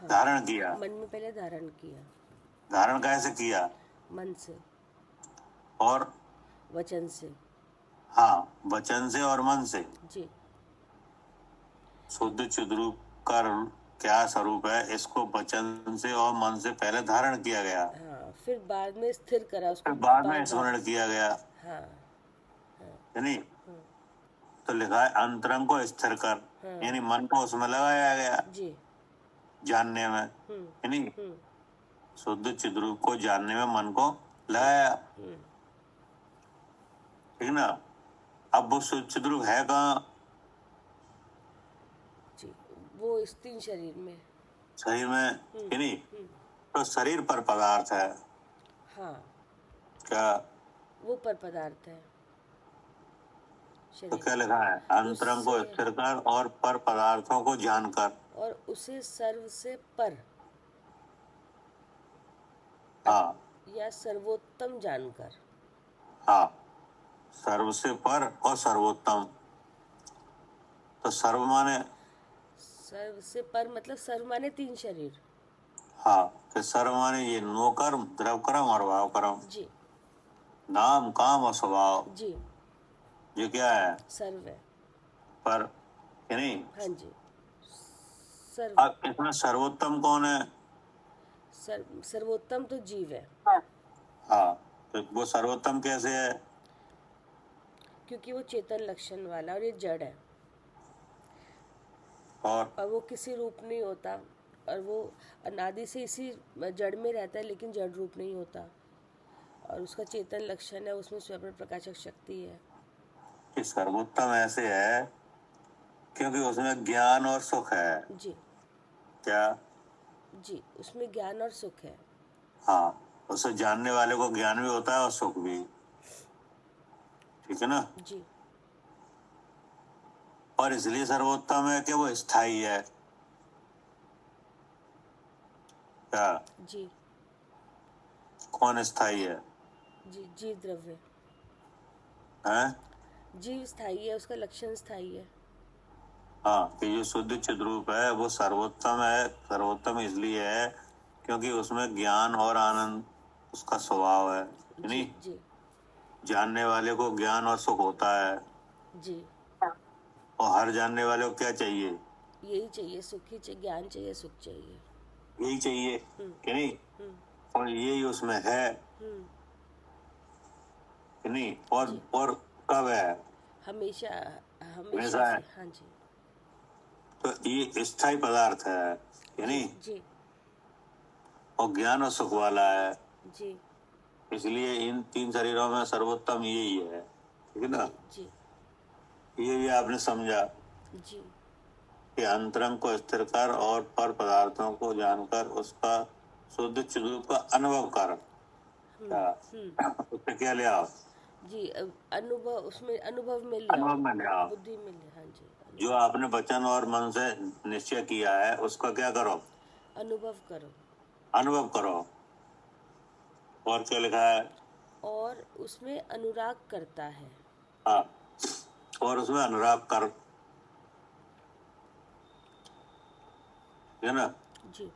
धारण किया। मन में पहले धारण किया। धारण कैसे किया? मन से और वचन से। हाँ, वचन से और मन से। जी, शुद्ध चिद्रूप का क्या स्वरूप है, इसको वचन से और मन से पहले धारण किया गया, हाँ, फिर बाद में स्थिर करा उसको, फिर बाद में स्मरण किया गया, हाँ, है नहीं? तो लिखा है अंतरंग को स्थिर कर, यानी मन को उसमें लगाया गया। जी, जानने में, है नहीं? शुद्ध चिद्रूप को जानने में मन को लगाया, ठीक ना? अब वो शुद्ध चिद्रूप है कहाँ? जी, वो इस तीन शरीर में। शरीर में, है नहीं? तो शरीर पर पदार्थ है। हाँ, क्या? वो पर पदार्थ है। तो शरीर क्या लिखा है? अंतरंग को उससे- स्थिर कर और पर पदार्थों को जानकर। और उसे सर्व से पर हाँ या सर्वोत्तम जानकर। हाँ, सर्व से पर और सर्वोत्तम। तो सर्व माने, सर्व से पर मतलब सर्व माने 3 शरीर। हाँ, कि सर्व माने ये नो कर्म, द्रव कर्म और भाव कर्म, जी नाम काम और स्वभाव। जी ये क्या है? सर्व है। पर कि नहीं? हाँ जी सर्व। अब इसमें सर्वोत्तम कौन है? सर्वोत्तम तो जीव है, हाँ, तो वो सर्वोत्तम कैसे है? क्योंकि वो चेतन लक्षण वाला और ये जड़ है और वो किसी रूप नहीं होता और वो अनादि से इसी जड़ में रहता है लेकिन जड़ रूप नहीं होता और उसका चेतन लक्षण है, उसमें स्वयं प्रकाशक शक्ति है। ये सर्वोत्तम ऐसे है क्योंकि उसमें ज्ञान और सुख है। जी क्या? जी उसमें ज्ञान और सुख है। हाँ, उसे जानने वाले को ज्ञान भी होता है और सुख भी। ठीक है ना? जी और इसलिए सर्वोत्तम है कि वो स्थायी है। क्या? जी कौन स्थायी है? जी जीव द्रव्य, हैं? जीव स्थायी है, उसका लक्षण स्थायी है। हाँ, कि जो शुद्ध चिद्रूप है वो सर्वोत्तम है। सर्वोत्तम इसलिए है क्योंकि उसमें ज्ञान और आनंद उसका स्वभाव है। जी नहीं, जी जानने वाले को ज्ञान और सुख होता है जी और हर जानने वाले को क्या चाहिए? यही चाहिए, सुख ही चाहिए, ज्ञान चाहिए, सुख चाहिए। यही चाहिए कि नहीं? हम्म और यही उसमें है हम्म कि नहीं? और जी। और कब है? हमेशा हमेशा हमेशा है। से। हाँ जी तो ये स्थायी पदार्थ है कि नहीं? जी और ज्ञान और सुख वाला है। जी इसलिए इन 3 शरीरों में सर्वोत्तम यही है। ठीक है ना? जी ये भी आपने समझा जी कि अंतरंग को स्थिर कर और पर पदार्थों को जानकर उसका शुद्ध चिद्रूप का अनुभव कर। क्या? उससे क्या ले आओ? जी अनुभव, उसमें अनुभव में लिया, अनुभव में ले आओ। बुद्धि में लिया। हाँ जी जो आपने वचन और मन से निश्चय किया है उसका क्या करो? अनुभव करो। अनुभव करो। और क्या लिखा है? और उसमें अनुराग करता है। हाँ, और उसमें अनुराग कर। है ना? जी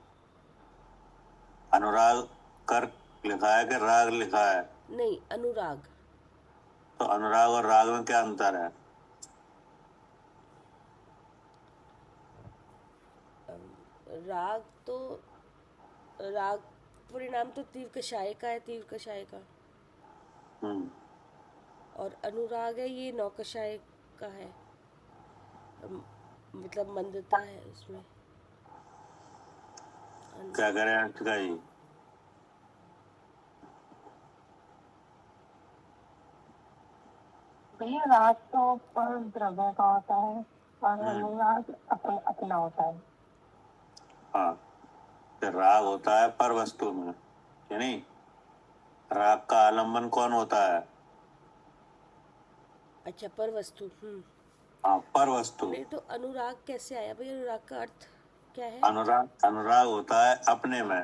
अनुराग कर लिखा है कि राग लिखा है? नहीं, अनुराग। तो अनुराग और राग में क्या अंतर है? राग तो राग परिणाम तो तीव्र कषाय का है, तीव्र कषाय का। हम्म, और अनुराग है ये नौकषाय का है, मतलब मंदता है उसमें। क्या करें अर्चिका जी? भैया राग तो पर द्रव्य का होता है और अनुराग अपना होता है। हाँ, तो राग होता है पर वस्तु में, है नहीं? राग का आलम्बन कौन होता है? अच्छा, पर वस्तु। हाँ, पर वस्तु। नहीं तो अनुराग कैसे आया भाई? अनुराग का अर्थ क्या है? अनुराग होता है अपने में।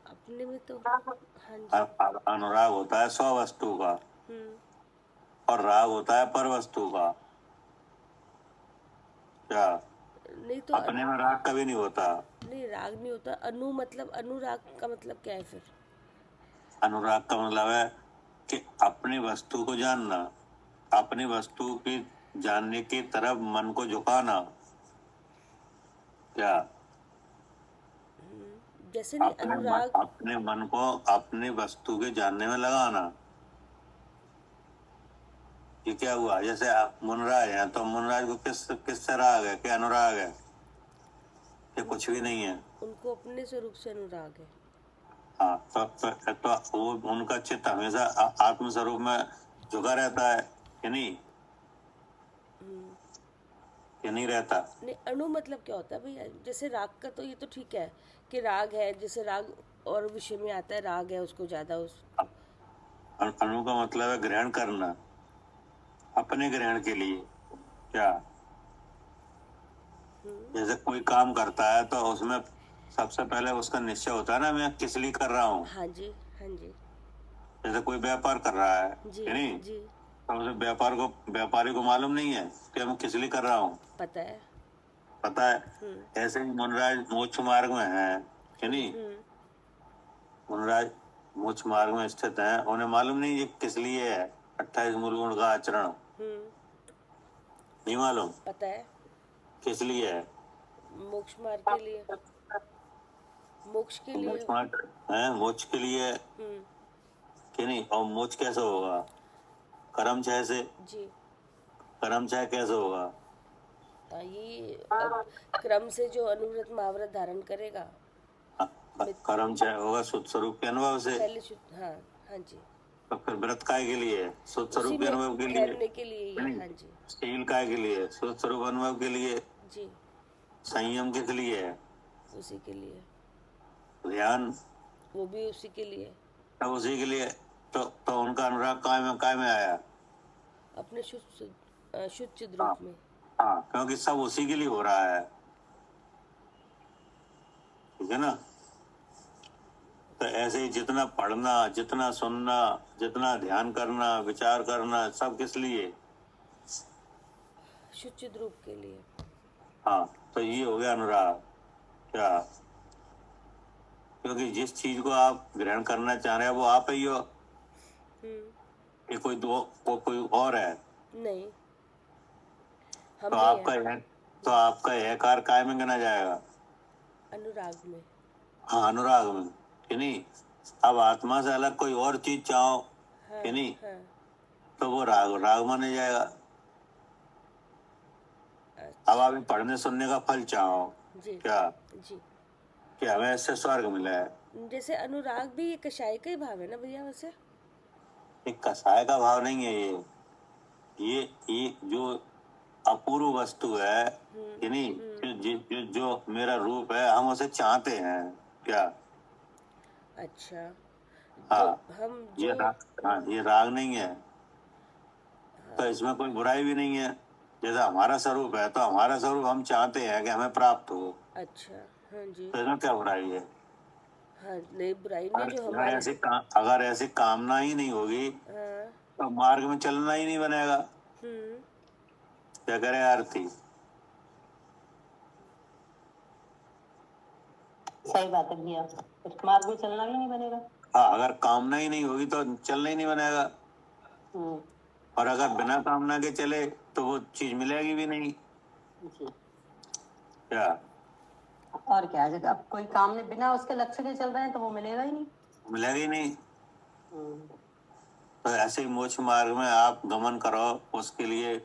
अपने में तो हाँ जी। अनुराग होता है स्ववस्तु का और राग होता है पर वस्तु का। क्या? नहीं तो अपने में राग कभी नहीं होता। नहीं, राग नहीं होता। अनु मतलब अनुराग का मतलब क्या है फिर? अनुराग का मतलब है कि अपनी वस्तु को जानना, अपनी वस्तु की जानने की तरफ मन को झुकाना। क्या? जैसे नहीं अनुराग। अपने मन को अपनी वस्तु के जानने में लगाना। ये क्या हुआ? जैसे आप मुनराज हैं तो मुनराज को किससे राग है कि अनुराग है? ये कुछ भी नहीं है। उनको अपने स्वरूप से अनुराग है। हाँ, तो वो उनका चित्त हमेशा आत्म स्वरूप में झुका रहता है कि नहीं? कि नहीं रहता? नहीं, अणु मतलब क्या होता है भैया? जैसे राग का तो ये तो ठीक है कि राग है, जैसे राग और विषय में आता है, राग है उसको ज्यादा उस अणु का मतलब है ग्रहण करना। अपने ग्रहण के लिए। क्या जैसे कोई काम करता है तो उसमें सबसे पहले उसका निश्चय होता है ना, मैं किस लिए कर रहा हूँ। हाँ जी, हाँ जी, जैसे कोई व्यापार कर रहा है जी, कि नहीं, जी, तो उसे व्यापारी को मालूम नहीं है कि मैं किस लिए कर रहा हूँ, पता है। पता है। ऐसे ही मुनराज मोक्ष मार्ग में है कि नहीं, मुनराज मोक्ष मार्ग में स्थित है, उन्हें मालूम नहीं ये किस लिए है 28 मूल गुण का आचरण, नहीं मालूम पता है, किस लिए है। मोक्ष मार्ग के लिए, मोक्ष के लिए। मोक्ष मार्ग है, मोक्ष के लिए है कि नहीं। और मोक्ष कैसे होगा, कर्म क्षय से। जी। कर्म क्षय कैसे होगा, ये अब क्रम से जो अनुव्रत महाव्रत धारण करेगा, कर्म क्षय होगा शुद्ध स्वरूप के अनुभव से। पहले हाँ, हाँ जी, तो फिर व्रत काय के लिए है, शुद्ध उसी स्वरूप के में अनुभव के लिए। ठहरने के लिए ही, हाँ जी, शील काय के लिए, शुद्ध स्वरूप अनुभव के लिए। जी, संयम किस लिए है, उसी के लिए, ध्यान वो भी उसी के लिए, सब उसी के लिए। तो उनका अनुराग काय में आया, अपने शुद्ध चिद रूप में। हाँ, क्योंकि सब उसी के लिए हो रहा है, ठीक है ना। तो ऐसे ही जितना पढ़ना, जितना सुनना, जितना ध्यान करना, विचार करना, सब किस लिए, शुद्ध चिद रूप के लिए। हाँ। तो ये हो गया अनुराग। क्या, क्योंकि जिस चीज को आप ग्रहण करना चाह रहे हैं वो आप ही हो, ये कोई और है। नहीं, हम तो नहीं आपका है। यह तो आपका यह कार्य काय में गिना जाएगा, अनुराग में। हाँ, अनुराग में कि नहीं। अब आत्मा से अलग कोई और चीज चाहो हाँ, कि नहीं, हाँ, तो वो राग माने जाएगा। अब आप पढ़ने सुनने का फल चाहो, जी, क्या जी। कि हमें इससे स्वर्ग मिला है। जैसे अनुराग भी एक कषाय का ही भाव है ना भैया, वैसे। एक कसाय का भाव नहीं है ये जो अपूर्व वस्तु है कि नहीं, जो मेरा रूप है, हम उसे चाहते हैं। क्या, अच्छा, हाँ, तो हम जो ये राग नहीं है। तो इसमें कोई बुराई भी नहीं है। जैसे हमारा स्वरूप है तो हमारा स्वरूप हम चाहते हैं कि हमें प्राप्त हो, अच्छा, हाँ जी, तो इसमें क्या बुराई है। हाँ, नहीं बुराई नहीं, जो हमारे। अगर ऐसी कामना ही नहीं होगी हाँ, तो मार्ग में चलना ही नहीं बनेगा। क्या करे आरती, सही बात है भैया, फिर मार्ग में चलना भी नहीं बनेगा। हाँ, अगर कामना ही नहीं होगी तो चलना ही नहीं बनेगा। और अगर बिना कामना के चले तो वो चीज मिलेगी भी नहीं। जी। क्या, और क्या, अब कोई काम में बिना उसके लक्ष्य के चल रहे हैं तो वो मिलेगा ही नहीं। मिलेगा ही नहीं। तो ऐसे ही मोक्ष मार्ग में आप गमन करो, उसके लिए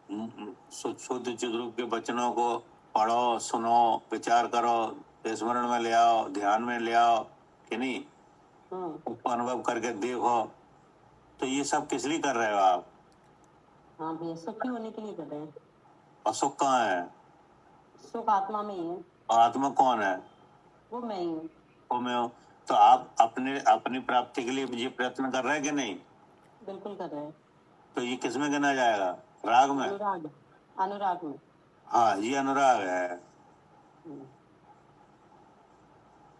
शुद्ध चिद रूप के वचनों को पढ़ो, सुनो, विचार करो, स्मरण में ले आओ, ध्यान में ले आओ कि नहीं, उसको अनुभव करके देखो। तो ये सब किस लिए कर रहे हो आप, हाँ भैया, सुखी होने के लिए कर रहे हैं। और सुख कहाँ है, सुख आत्मा में ही है। और आत्मा कौन है, वो मैं ही हूँ। वो मैं हूँ। तो आप अपनी प्राप्ति के लिए ये प्रयत्न कर रहे हैं कि नहीं, बिल्कुल कर रहे हैं। तो ये किस में गिना जाएगा, राग में, अनुराग में। हाँ, ये अनुराग है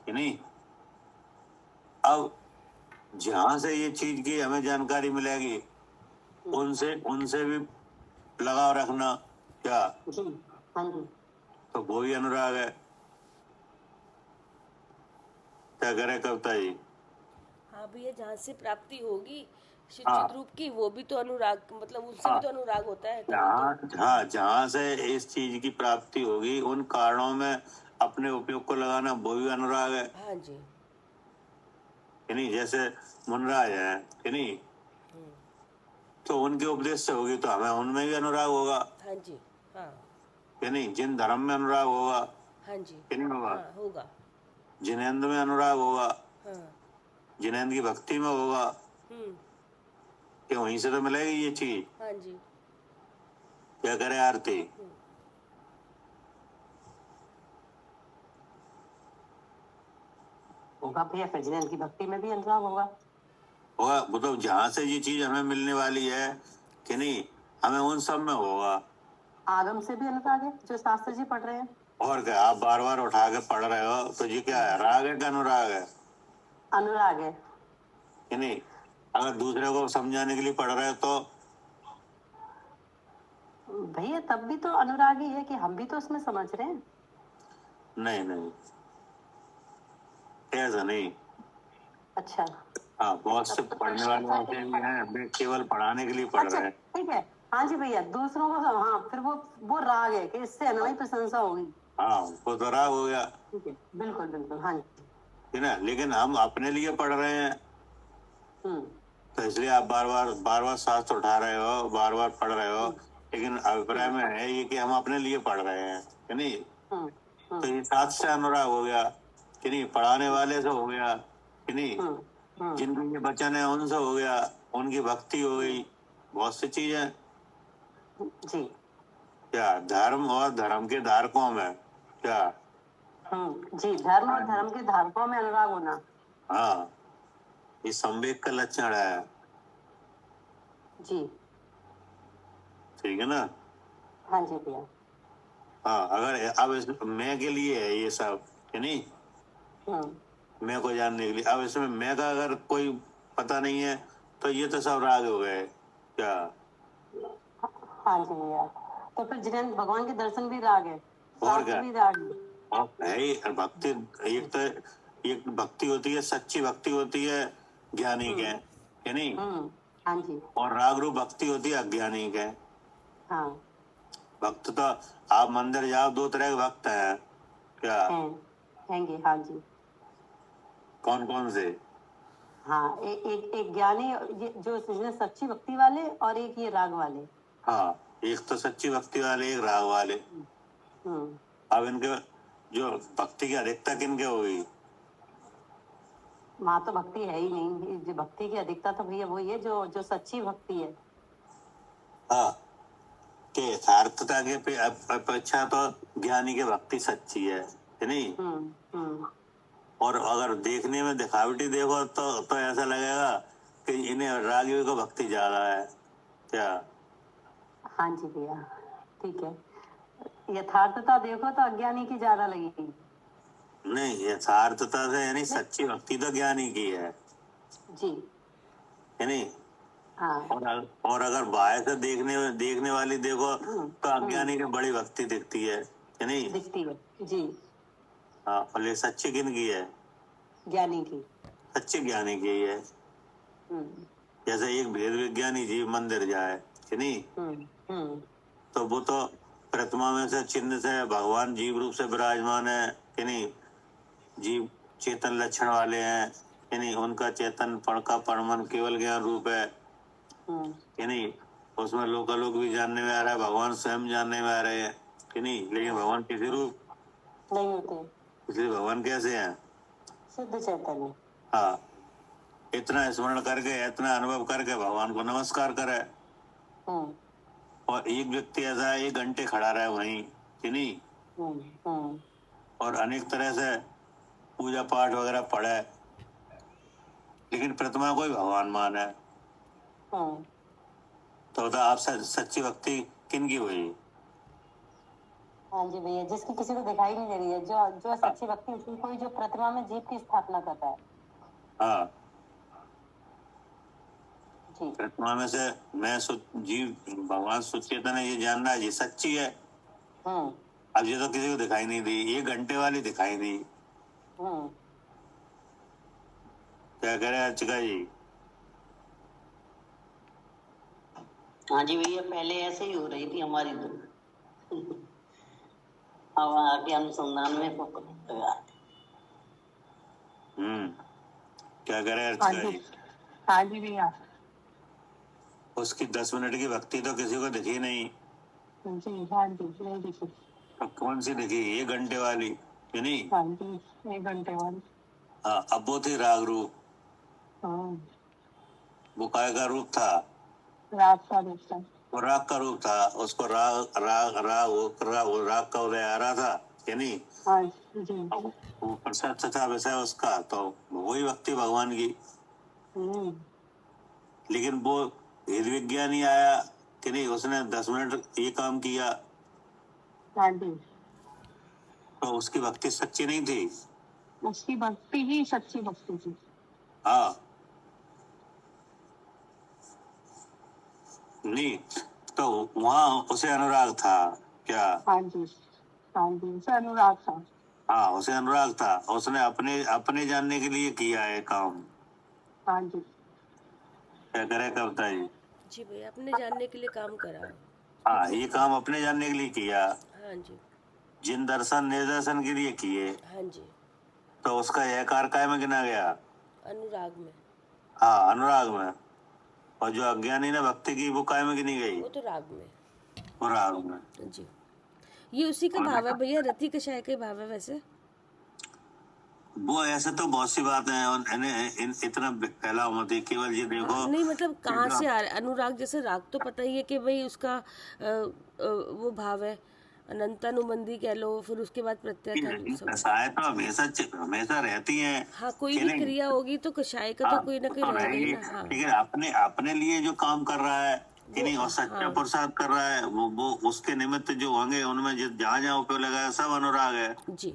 कि नहीं। अब जहां से ये चीज की हमें जानकारी मिलेगी उनसे भी लगाव रखना। क्या, हाँ जी, तो वो भी अनुराग है। क्या करे कविता जी, हाँ भैया, जहाँ से प्राप्ति होगी हाँ, शिक्षित रूप की, वो भी तो अनुराग, मतलब उससे भी तो अनुराग होता है, जहाँ से इस चीज की प्राप्ति होगी उन कारणों में अपने उपयोग को लगाना, वो भी अनुराग है हाँ जी, कि नहीं। जैसे मुनराज है कि नहीं, तो उनके उपदेश से होगी तो हमें उनमें भी अनुराग होगा हाँ जी, हाँ, कि नहीं। जिन धर्म में अनुराग होगा हाँ जी, कि नहीं होगा, हाँ, होगा, जिनेंद्र में अनुराग होगा, हाँ, जिनेंद्र की भक्ति में होगा, कि वहीं से तो मिलेगी ये चीज। हाँ जी। क्या करे आरती, होगा भैया, फिर जिनेंद्र की भक्ति में भी अनुराग होगा। वो तो जहां से ये चीज हमें मिलने वाली है कि नहीं, हमें उन सब में होगा। आगम से भी अनुराग है, जो शास्त्र जी पढ़ रहे हैं। और क्या, आप बार बार उठा के पढ़ रहे हो तो ये क्या है, राग है कि अनुराग है? अनुराग है। कि नहीं, अगर दूसरे को समझाने के लिए पढ़ रहे हो तो भैया तब भी तो अनुराग ही है कि हम भी तो उसमें समझ रहे हैं। नहीं नहीं, ऐसा नहीं। अच्छा हाँ, बहुत से पढ़ने वाले होते हैं, वे केवल पढ़ाने के लिए पढ़ अच्छा रहे हैं। ठीक है। हाँ जी भैया, दूसरों को हाँ, फिर वो राग है कि इससे हमारी प्रशंसा होगी। हाँ, वो तो राग हो गया, ठीक है, बिल्कुल बिल्कुल, हाँ जी। है ना। लेकिन हम अपने लिए पढ़ रहे हैं, हम्म तो इसलिए आप बार बार शास्त्र उठा रहे हो, बार बार पढ़ रहे हो। लेकिन अभिप्राय में है ये कि हम अपने लिए पढ़ रहे हैं, कि नहीं। हम्म तो ये शास्त्र से अनुराग हो गया, कि नहीं, पढ़ाने वाले से हो गया, कि नहीं, जिनके ये वचन है उनसे हो गया, उनकी भक्ति हो गई, बहुत सी चीजें। जी क्या धर्म और धर्म के धारकों में क्या? जी, धर्म और धर्म के धारकों में अनुराग होना। हाँ, ये संवेग का लक्षण है, जी ठीक है ना। हाँ जी भैया। हाँ, अगर अब मैं के लिए है ये सब, कि नहीं, मैं को जानने के लिए। अब इसमें मैं का अगर कोई पता नहीं है तो ये तो सब राग हो गए क्या? हाँ जी भैया, तो फिर जिन्हें भगवान के दर्शन भी राग है, और शास्त्र क्या, भी राग है। और है ही भक्ति। एक तो एक भक्ति होती है, सच्ची भक्ति होती है ज्ञानी के, कि नहीं, हाँ जी। और राग रूप भक्ति होती है अज्ञानी के। हाँ भक्त तो आप मंदिर जाओ, दो तरह के भक्त हैं क्या? हैंगे, हाँ जी। कौन कौन से? हाँ, एक ज्ञानी, ये जो जिसमें सच्ची भक्ति वाले, और एक ये राग वाले। हाँ, एक तो सच्ची भक्ति वाले, एक राग वाले। अब इनके जो भक्ति की अधिकता किनके होगी? वहां तो भक्ति है ही नहीं, जो भक्ति की अधिकता तो भैया वही है जो सच्ची भक्ति है। हाँ, के यथार्थता के अपेक्षा तो ज्ञानी की भक्ति सच्ची है, कि नहीं। और अगर देखने में दिखावटी देखो तो ऐसा लगेगा कि इन्हें रागियों को भक्ति ज्यादा है क्या? हाँ जी भैया, ठीक है। यथार्थता देखो तो अज्ञानी की ज्यादा लगेगी। नहीं, यथार्थता से यानी सच्ची भक्ति तो ज्ञानी की है, जी, है नहीं। हाँ। और अगर बाहर से देखने वाली देखो तो अज्ञानी की बड़ी भक्ति दिखती है, नहीं। दिखती है जी। हाँ, और ये सच्ची किन की है? ज्ञानी की। सच्चे ज्ञानी की है। जैसे एक भेद विज्ञानी जीव मंदिर जाए, कि नहीं, तो वो तो प्रतिमा में से चिन्ह से भगवान जीव रूप से विराजमान है, कि नहीं। जीव चेतन लक्षण वाले हैं, कि नहीं, उनका चेतन पण का परमन केवल ज्ञान रूप है, कि नहीं। उसमें लोकालोक भी जानने में आ रहा है, भगवान स्वयं जानने में आ रहे हैं, कि नहीं। लेकिन भगवान किसी रूप नहीं होते, इसलिए भगवान कैसे हैं? शुद्ध चैतन्य। हाँ, इतना स्मरण करके, इतना अनुभव करके भगवान को नमस्कार करे। और एक व्यक्ति ऐसा है 1 घंटे खड़ा रहे वहीं, कि नहीं, और अनेक तरह से पूजा पाठ वगैरह पढ़े, लेकिन प्रतिमा को ही भगवान माने, तो बता आप सच्ची भक्ति किन की हुई? हाँ जी भैया, जिसकी किसी को दिखाई नहीं दे रही है, जो सच्ची भक्ति, उसकी कोई जो प्रतिमा में जीव की स्थापना करता है। हाँ, जी, प्रतिमा में से मैं जीव भगवान सुचेतन है, ये जानना है, ये सच्ची है। अब ये तो किसी को दिखाई नहीं दी, 1 घंटे वाली दिखाई दी, क्या करे अर्चिका जी? हाँ जी भैया, पहले ऐसे ही हो रही थी हमारी तो। अब आगे अनुसंधान में क्या करे अर्चिका जी? हाँ जी भैया। उसकी 10 मिनट की भक्ति तो किसी को दिखी नहीं। जी हाँ जी, नहीं दिखी। तो कौन सी दिखी? 1 घंटे वाली, कि नहीं। हाँ जी, 1 घंटे वाली। हाँ, अब वो थी राग रूप। वो काय का रूप था? राग का रूप था। वो राग का रूप था, उसको राग का उदय आ रहा था, कि नहीं। हाँ जी। वो प्रसन्न था विषय उसका, तो वही भक्ति भगवान की। लेकिन वो भेद विज्ञानी आया कि नहीं, उसने 10 मिनट ये काम किया, हाँ जी, तो उसकी भक्ति सच्ची नहीं थी। उसकी भक्ति ही सच्ची भक्ति थी। हाँ, नहीं तो वहां उसे अनुराग था क्या? हाँ जी, हाँ जी, उसे अनुराग था। हाँ, उसे अनुराग था, उसने अपने अपने जानने के लिए किया है काम। हाँ जी, क्या करे कविता जी? जी भैया, अपने जानने के लिए काम करा। हाँ, ये काम अपने जानने के लिए किया, हाँ जी, जिन दर्शन निर्दर्शन के लिए किए, हाँ जी, तो उसका यह कार काय में गिना गया? अनुराग में। हाँ, अनुराग में। और जो अज्ञानी ने भक्ति की वो काय में गिनी गई? वो तो राग में। वो राग में। जी, ये उसी का भाव है भैया, रति कषाय के भाव है वैसे। वो ऐसे तो बहुत सी बातें हैं, और इतना फैलाव मत ही, केवल ये देखो। नहीं मतलब कहाँ से आ रहा है अनुराग? जैसे राग तो पता ही है कि भाई उसका वो भाव है, अनंतानुबंधी कह लो, फिर उसके बाद प्रत्यय। कषाय तो हमेशा रहती हैं। हाँ, कोई कि भी नहीं? क्रिया होगी तो कषाय का तो कोई ना कोई तो रहेगा ही रहेगी, ना। हाँ, लेकिन अपने अपने लिए जो काम कर रहा है कि नहीं, और सच्चा पुरुषार्थ कर रहा है, वो उसके निमित्त जो होंगे उनमें जहाँ जहाँ उपयोग लगाया सब अनुराग है जी,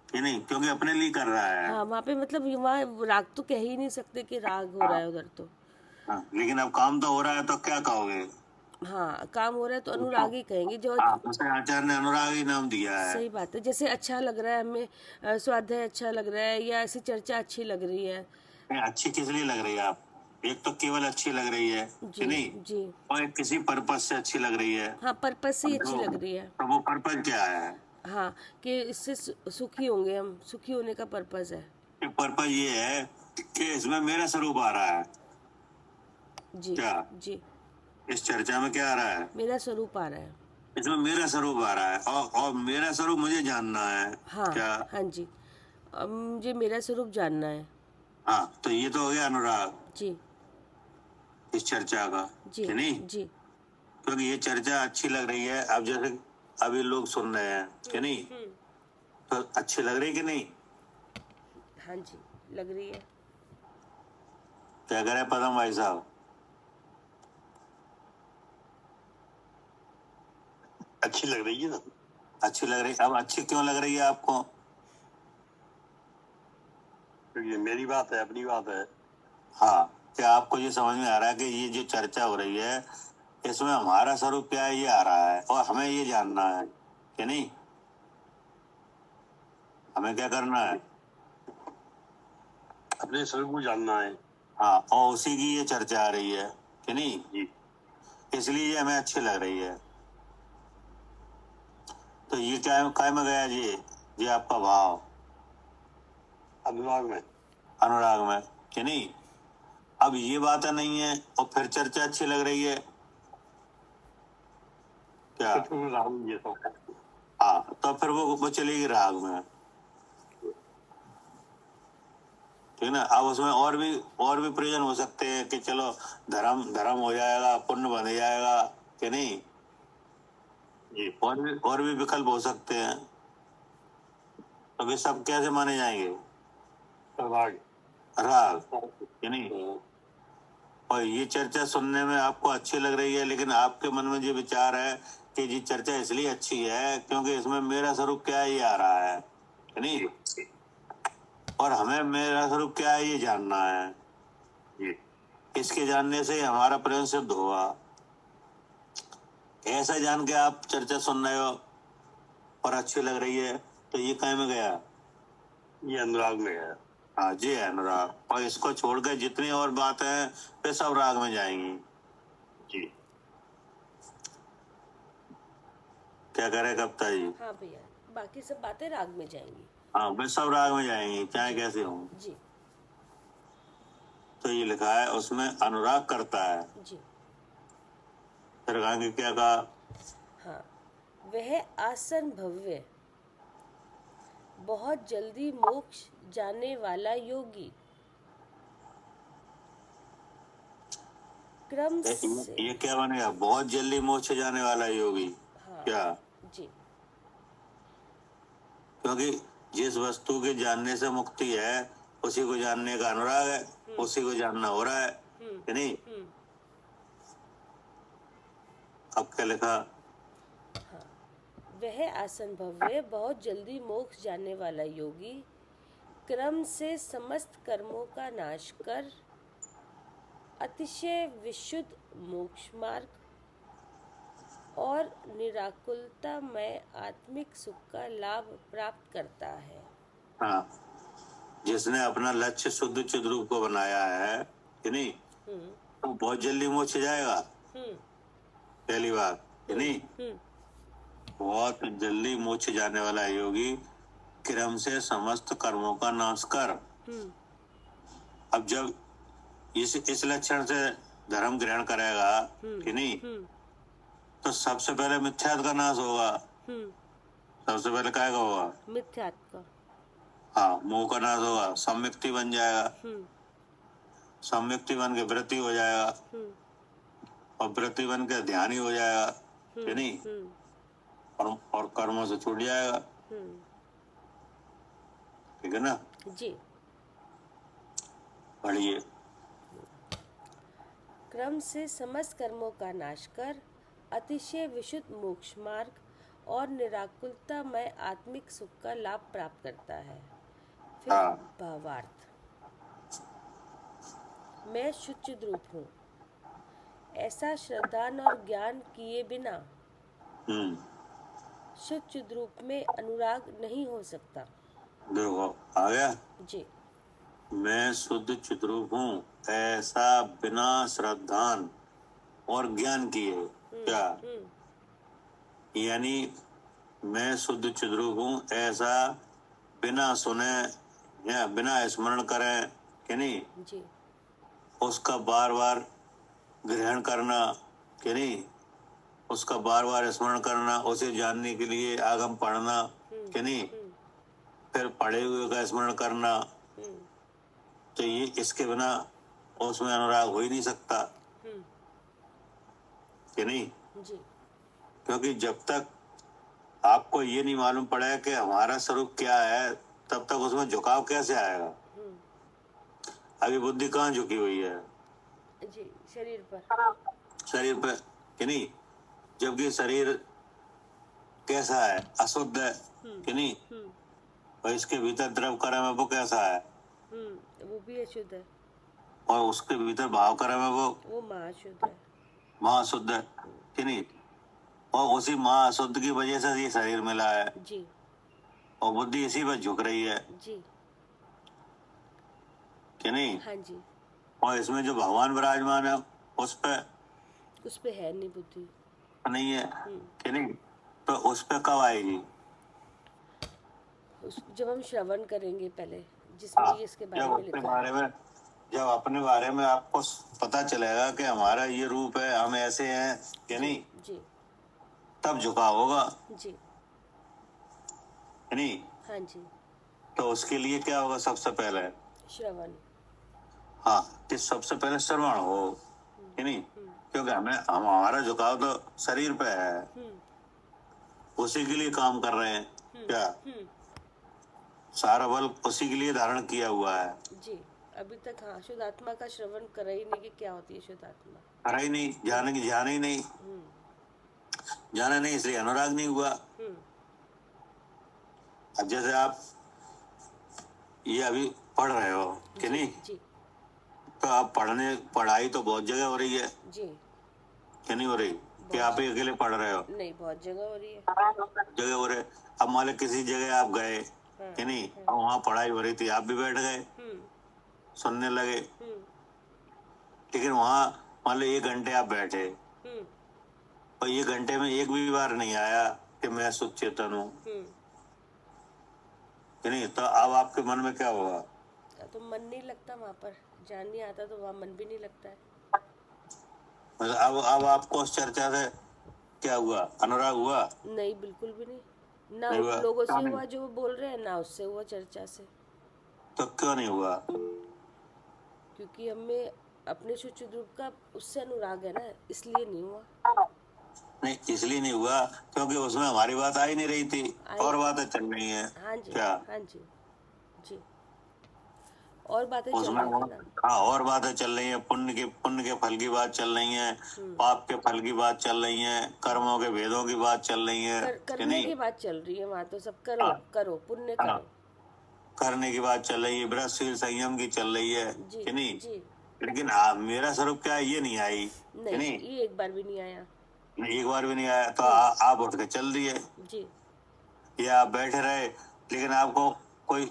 कि नहीं, क्योंकि अपने लिए कर रहा है। हाँ, वहाँ पे मतलब वहाँ राग तो कह ही नहीं सकते कि राग हो रहा है उधर तो। हाँ, लेकिन अब काम तो हो रहा है तो क्या कहोगे? हाँ, काम हो रहा है तो अनुराग ही कहेंगे जो। उसे आचार्य ने अनुराग ही नाम दिया है। सही बात है, जैसे अच्छा लग रहा है हमें, स्वाध्याय अच्छा लग रहा है या ऐसी चर्चा अच्छी लग रही है। अच्छी किस लिए लग रही है? आप एक तो केवल अच्छी लग रही है कि जी नहीं, जी, और एक किसी पर्पज से अच्छी लग रही है। हाँ, पर्पज से ही अच्छी लग रही है। तो वो पर्पज क्या है? हाँ, कि इससे सुखी होंगे हम, सुखी होने का पर्पज है। पर्पज ये है कि इसमें मेरा स्वरूप आ रहा है। जी क्या? जी, इस चर्चा में क्या आ रहा है? मेरा स्वरूप आ रहा है। इसमें मेरा स्वरूप आ रहा है, और मेरा स्वरूप मुझे जानना है। हाँ क्या? हाँ जी, अब मुझे मेरा स्वरूप जानना है। हाँ, तो ये तो हो गया अनुराग जी इस चर्चा का जी कि नहीं, जी, क्योंकि ये चर्चा अच्छी लग रही है। अब जैसे अभी लोग सुन रहे हैं कि नहीं, तो अच्छी लग रही कि नहीं? हाँ जी, लग रही है। क्या कह रहे हैं पदम भाई साहब? अच्छी लग रही है ना। अच्छी लग रही, अब अच्छी क्यों लग रही है आपको? क्योंकि ये मेरी बात है, अपनी बात है। हाँ, क्या आपको ये समझ में आ रहा है कि ये जो चर्चा हो रही है इसमें हमारा स्वरूप क्या है ये आ रहा है, और हमें ये जानना है कि नहीं? हमें क्या करना है? अपने स्वरूप को जानना है। हाँ, और उसी की ये चर्चा आ रही है कि नहीं, जी, इसलिए ये हमें अच्छी लग रही है। तो ये क्या में गया जी, ये आपका भाव अनुराग में। अनुराग में कि नहीं? अब ये बातें नहीं है और फिर चर्चा अच्छी लग रही है क्या? तो राहुल ये सब। हाँ, तो फिर वो चलेगी राग में, ठीक ना। अब उसमें और भी प्रयोजन हो सकते हैं कि चलो धर्म हो जाएगा, पुण्य बन जाएगा कि नहीं, जी, और भी विकल्प हो सकते हैं। तो वे सब कैसे माने जाएंगे? राग कि नहीं। और ये चर्चा सुनने में आपको अच्छी लग रही है, लेकिन आपके मन में जो विचार है कि ये चर्चा इसलिए अच्छी है क्योंकि इसमें मेरा स्वरूप क्या है ये आ रहा है कि नहीं, और हमें मेरा स्वरूप क्या है ये जानना है। जी, इसके जानने से हमारा प्रेम सिद्ध हुआ। ऐसा जान के आप चर्चा सुन रहे हो और अच्छी लग रही है, तो ये कहीं में गया? ये अनुराग में है। हाँ जी, अनुराग। और इसको छोड़कर जितनी और बातें हैं वे सब राग में जाएंगी। जी, क्या करे कविता जी? हाँ भैया, बाकी सब बातें राग में जाएंगी। हाँ, वे सब राग में जाएंगी चाहे कैसे हो। जी तो ये लिखा है उसमें अनुराग करता है। जी, फिर आगे क्या कहा? हाँ, वह आसन भव्य, बहुत जल्दी मोक्ष जाने वाला योगी, क्रम से। ये क्या बनेगा? बहुत जल्दी मोक्ष जाने वाला योगी। हाँ क्या? जी, क्योंकि जिस वस्तु के जानने से मुक्ति है उसी को जानने का अनुराग है, उसी को जानना हो रहा है कि नहीं। अब क्या लिखा? वह आसन भव्य बहुत जल्दी मोक्ष जाने वाला योगी क्रम से समस्त कर्मों का नाश कर अतिशय विशुद्ध मोक्ष मार्ग और निराकुलतामय आत्मिक सुख का लाभ प्राप्त करता है। हाँ, जिसने अपना लक्ष्य शुद्ध चिद्रूप को बनाया है कि नहीं, वो बहुत जल्दी मोक्ष जाएगा। पहली बात कि नहीं, बहुत जल्दी मोक्ष जाने वाला योगी क्रम से समस्त कर्मों का नाश कर। अब जब इस लक्षण से धर्म ग्रहण करेगा कि नहीं, तो सबसे पहले मिथ्यात्व का नाश होगा। सबसे पहले क्या होगा? मिथ्यात्व का। हाँ, मोह का नाश होगा, सम्यक्ति बन जाएगा। सम्यक्ति बन के वृत्ति हो जाएगा, और वृत्ति बन के ध्यान ही हो जाएगा कि नहीं, और कर्मों से छूट जाएगा। ठीक है ना जी। पढ़िए। क्रम से समस्त कर्मों का नाश कर अतिशय विशुद्ध मोक्ष मार्ग और निराकुलतामय आत्मिक सुख का लाभ प्राप्त करता है। फिर भावार्थ। मैं शुचित रूप हूँ, ऐसा श्रद्धान और ज्ञान किए बिना शुचित रूप में अनुराग नहीं हो सकता। देखो आ गया। जी। मैं शुद्ध चिद्रूप हूँ, ऐसा बिना श्रद्धान और ज्ञान किए। क्या यानी मैं शुद्ध चिद्रूप हूँ, ऐसा बिना सुने या बिना स्मरण करें कि नहीं, जी। उसका बार बार ग्रहण करना कि नहीं, उसका बार बार स्मरण करना, उसे जानने के लिए आगम पढ़ना कि नहीं, फिर पढ़े हुए का स्मरण करना, तो ये इसके बिना उसमें अनुराग हो ही नहीं सकता कि नहीं। जी। क्योंकि जब तक आपको ये नहीं मालूम पड़ेगा कि हमारा स्वरूप क्या है, तब तक उसमें झुकाव कैसे आएगा? अभी बुद्धि कहाँ झुकी हुई है? जी, शरीर पर। शरीर पे कि नहीं, जबकि शरीर कैसा है? अशुद्ध है कि नहीं, और इसके भीतर द्रव कर्म है, वो कैसा है? वो भी अशुद्ध है। और उसके भीतर भाव कर्म है, वो महाशुद्ध है। महाशुद्ध है कि नहीं, और उसी महाशुद्ध की वजह से ये शरीर मिला है। जी। और बुद्धि इसी पर झुक रही है जी कि नहीं। हाँ जी। और इसमें जो भगवान विराजमान है उस पे है नहीं, बुद्धि नहीं है कि नहीं, तो उस पे कब आएगी? जब हम श्रवण करेंगे पहले, जिसमें ये इसके बारे में लिखा है। जब अपने बारे में आपको पता चलेगा कि हमारा ये रूप है, हम ऐसे हैं कि नहीं, जी, तब झुकाव होगा जी, नहीं। हाँ जी। तो उसके लिए क्या होगा? सबसे पहले श्रवण। हाँ, कि सबसे पहले श्रवण हो कि नहीं, क्योंकि हमारा झुकाव तो शरीर पे है, उसी के लिए काम कर रहे हैं। क्या सारा बल उसी के लिए धारण किया हुआ है। जी। अभी तक हाँ, शुद्ध आत्मा का श्रवण करा ही नहीं कि क्या होती है शुद्ध आत्मा। करा ही नहीं, जाने ही नहीं, जाना नहीं, इसलिए अनुराग नहीं हुआ। अब जैसे आप ये अभी पढ़ रहे हो कि नहीं, जी। तो आप पढ़ाई तो बहुत जगह हो रही है जी। कि नहीं हो रही? कि आप ही अकेले पढ़ रहे हो? नहीं, बहुत जगह हो रही है। जगह हो रहे। अब मान लो किसी जगह आप गए कि नहीं, और वहाँ पढ़ाई हो रही थी, आप भी बैठ गए सुनने लगे, लेकिन वहाँ मान लो 1 घंटे आप बैठे, और 1 घंटे में एक भी बार नहीं आया कि मैं शुद्ध चेतन हूँ कि नहीं, तो अब आपके मन में क्या होगा? तो मन नहीं लगता वहाँ पर, जान नहीं आता तो वहाँ मन भी नहीं लगता है। मतलब अब आपको उस चर्चा से क्या हुआ? अनुराग हुआ? नहीं, बिल्कुल भी नहीं। ना नहीं उन लोगों से हुआ जो वो बोल रहे हैं, ना उससे हुआ चर्चा से। तो क्यों नहीं हुआ? क्योंकि हमें अपने शुचित रूप का उससे अनुराग है ना, इसलिए नहीं हुआ। नहीं, इसलिए नहीं हुआ क्योंकि उसमें हमारी बात आ ही नहीं रही थी, और बातें चल रही हैं। हाँ जी, क्या? हाँ जी, जी। और बातें चल उसमें रही थी ना। हाँ और बातें चल रही है, पुण्य के फल की बात चल रही है, पाप के फल की बात चल रही है, कर्मों के भेदों की बात चल रही है कि करने नहीं। की बात चल रही है वहाँ तो, सब करो हाँ करो पुण्य हाँ, करो। करने की बात चल रही है, व्रतशील संयम की चल रही है जी कि नहीं। जी। लेकिन मेरा स्वरूप क्या है, ये नहीं आई कि नहीं, नहीं। ये एक बार भी नहीं आया। एक बार भी नहीं आया तो आप उठ के चल दिए, जी या आप बैठे रहे, लेकिन आपको कोई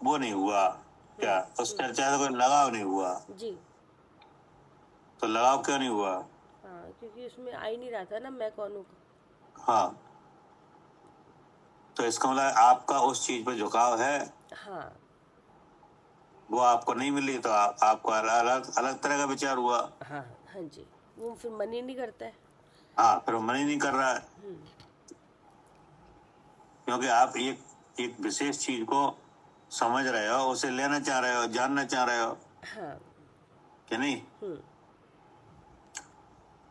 वो नहीं हुआ, क्या उस चर्चा से कोई लगाव नहीं हुआ। जी। तो लगाव क्यों नहीं हुआ? हाँ, क्योंकि उसमें आ ही नहीं रहा था ना मैं कौन हूँ। हाँ, तो इसका मतलब आपका उस चीज पे झुकाव है, हाँ वो आपको नहीं मिली तो आपको अलग अलग तरह का विचार हुआ। हाँ हाँ जी, वो फिर मन ही नहीं करता है। हाँ, फिर वो मन ही नहीं कर रहा है, क्योंकि आप एक विशेष चीज को समझ रहे हो, उसे लेना चाह रहे हो, जानना चाह रहे हो हाँ। कि नहीं।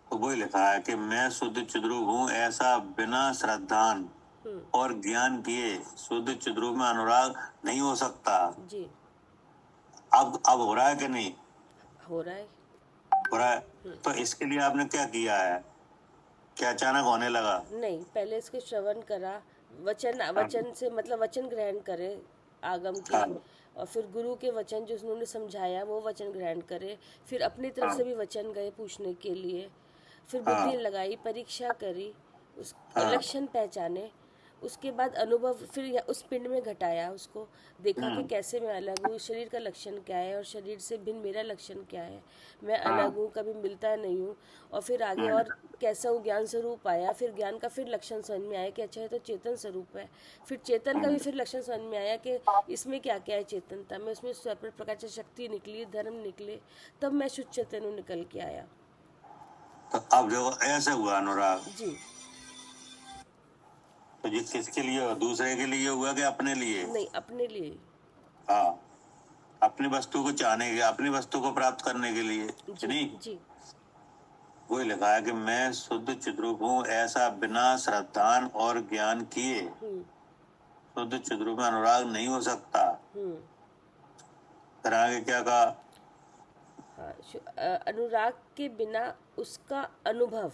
तो वही लिखा है कि मैं शुद्ध चिद्रूप हूँ, ऐसा बिना श्रद्धान और ज्ञान किए शुद्ध चिद्रूप में अनुराग नहीं हो सकता। जी अब हो रहा है कि नहीं हो रहा है। हो रहा है। तो इसके लिए आपने क्या किया है, क्या अचानक होने लगा? नहीं, पहले इसको श्रवण करा, वचन से मतलब वचन ग्रहण करे आगम के, और फिर गुरु के वचन जो उन्होंने समझाया वो वचन ग्रहण करे, फिर अपनी तरफ से भी वचन गए पूछने के लिए, फिर बुद्धि लगाई, परीक्षा करी, उस लक्षण पहचाने, उसके बाद अनुभव फिर उस पिंड में घटाया, उसको देखा कि कैसे मैं अलग हूँ, शरीर का लक्षण क्या है और शरीर से भिन्न मेरा लक्षण क्या है, मैं अलग हूँ, कभी मिलता नहीं हूँ, और फिर आगे और कैसा वो ज्ञान स्वरूप आया, फिर ज्ञान का फिर लक्षण समझ में आया कि अच्छा ये तो चेतन स्वरूप है, फिर चेतन का भी फिर लक्षण समझ में आया कि इसमें क्या क्या है चेतनता में, उसमें सर्व प्रकार से शक्ति निकली, धर्म निकले, तब मैं शुद्ध चेतन निकल के आया। तो अब जो ऐसे हुआ अनुराग, जी तो ये किसके लिए हुआ, दूसरे के लिए हुआ कि अपने लिए? नहीं, अपने लिए। हाँ, अपनी वस्तु को चाहने के, अपनी वस्तु को प्राप्त करने के लिए जी नहीं। जी वही लिखा है कि मैं शुद्ध चिद्रूप हूँ, ऐसा बिना श्रद्धान और ज्ञान किए शुद्ध चिद्रूप में अनुराग नहीं हो सकता। फिर आगे क्या कहा? हाँ, अनुराग के बिना उसका अनुभव।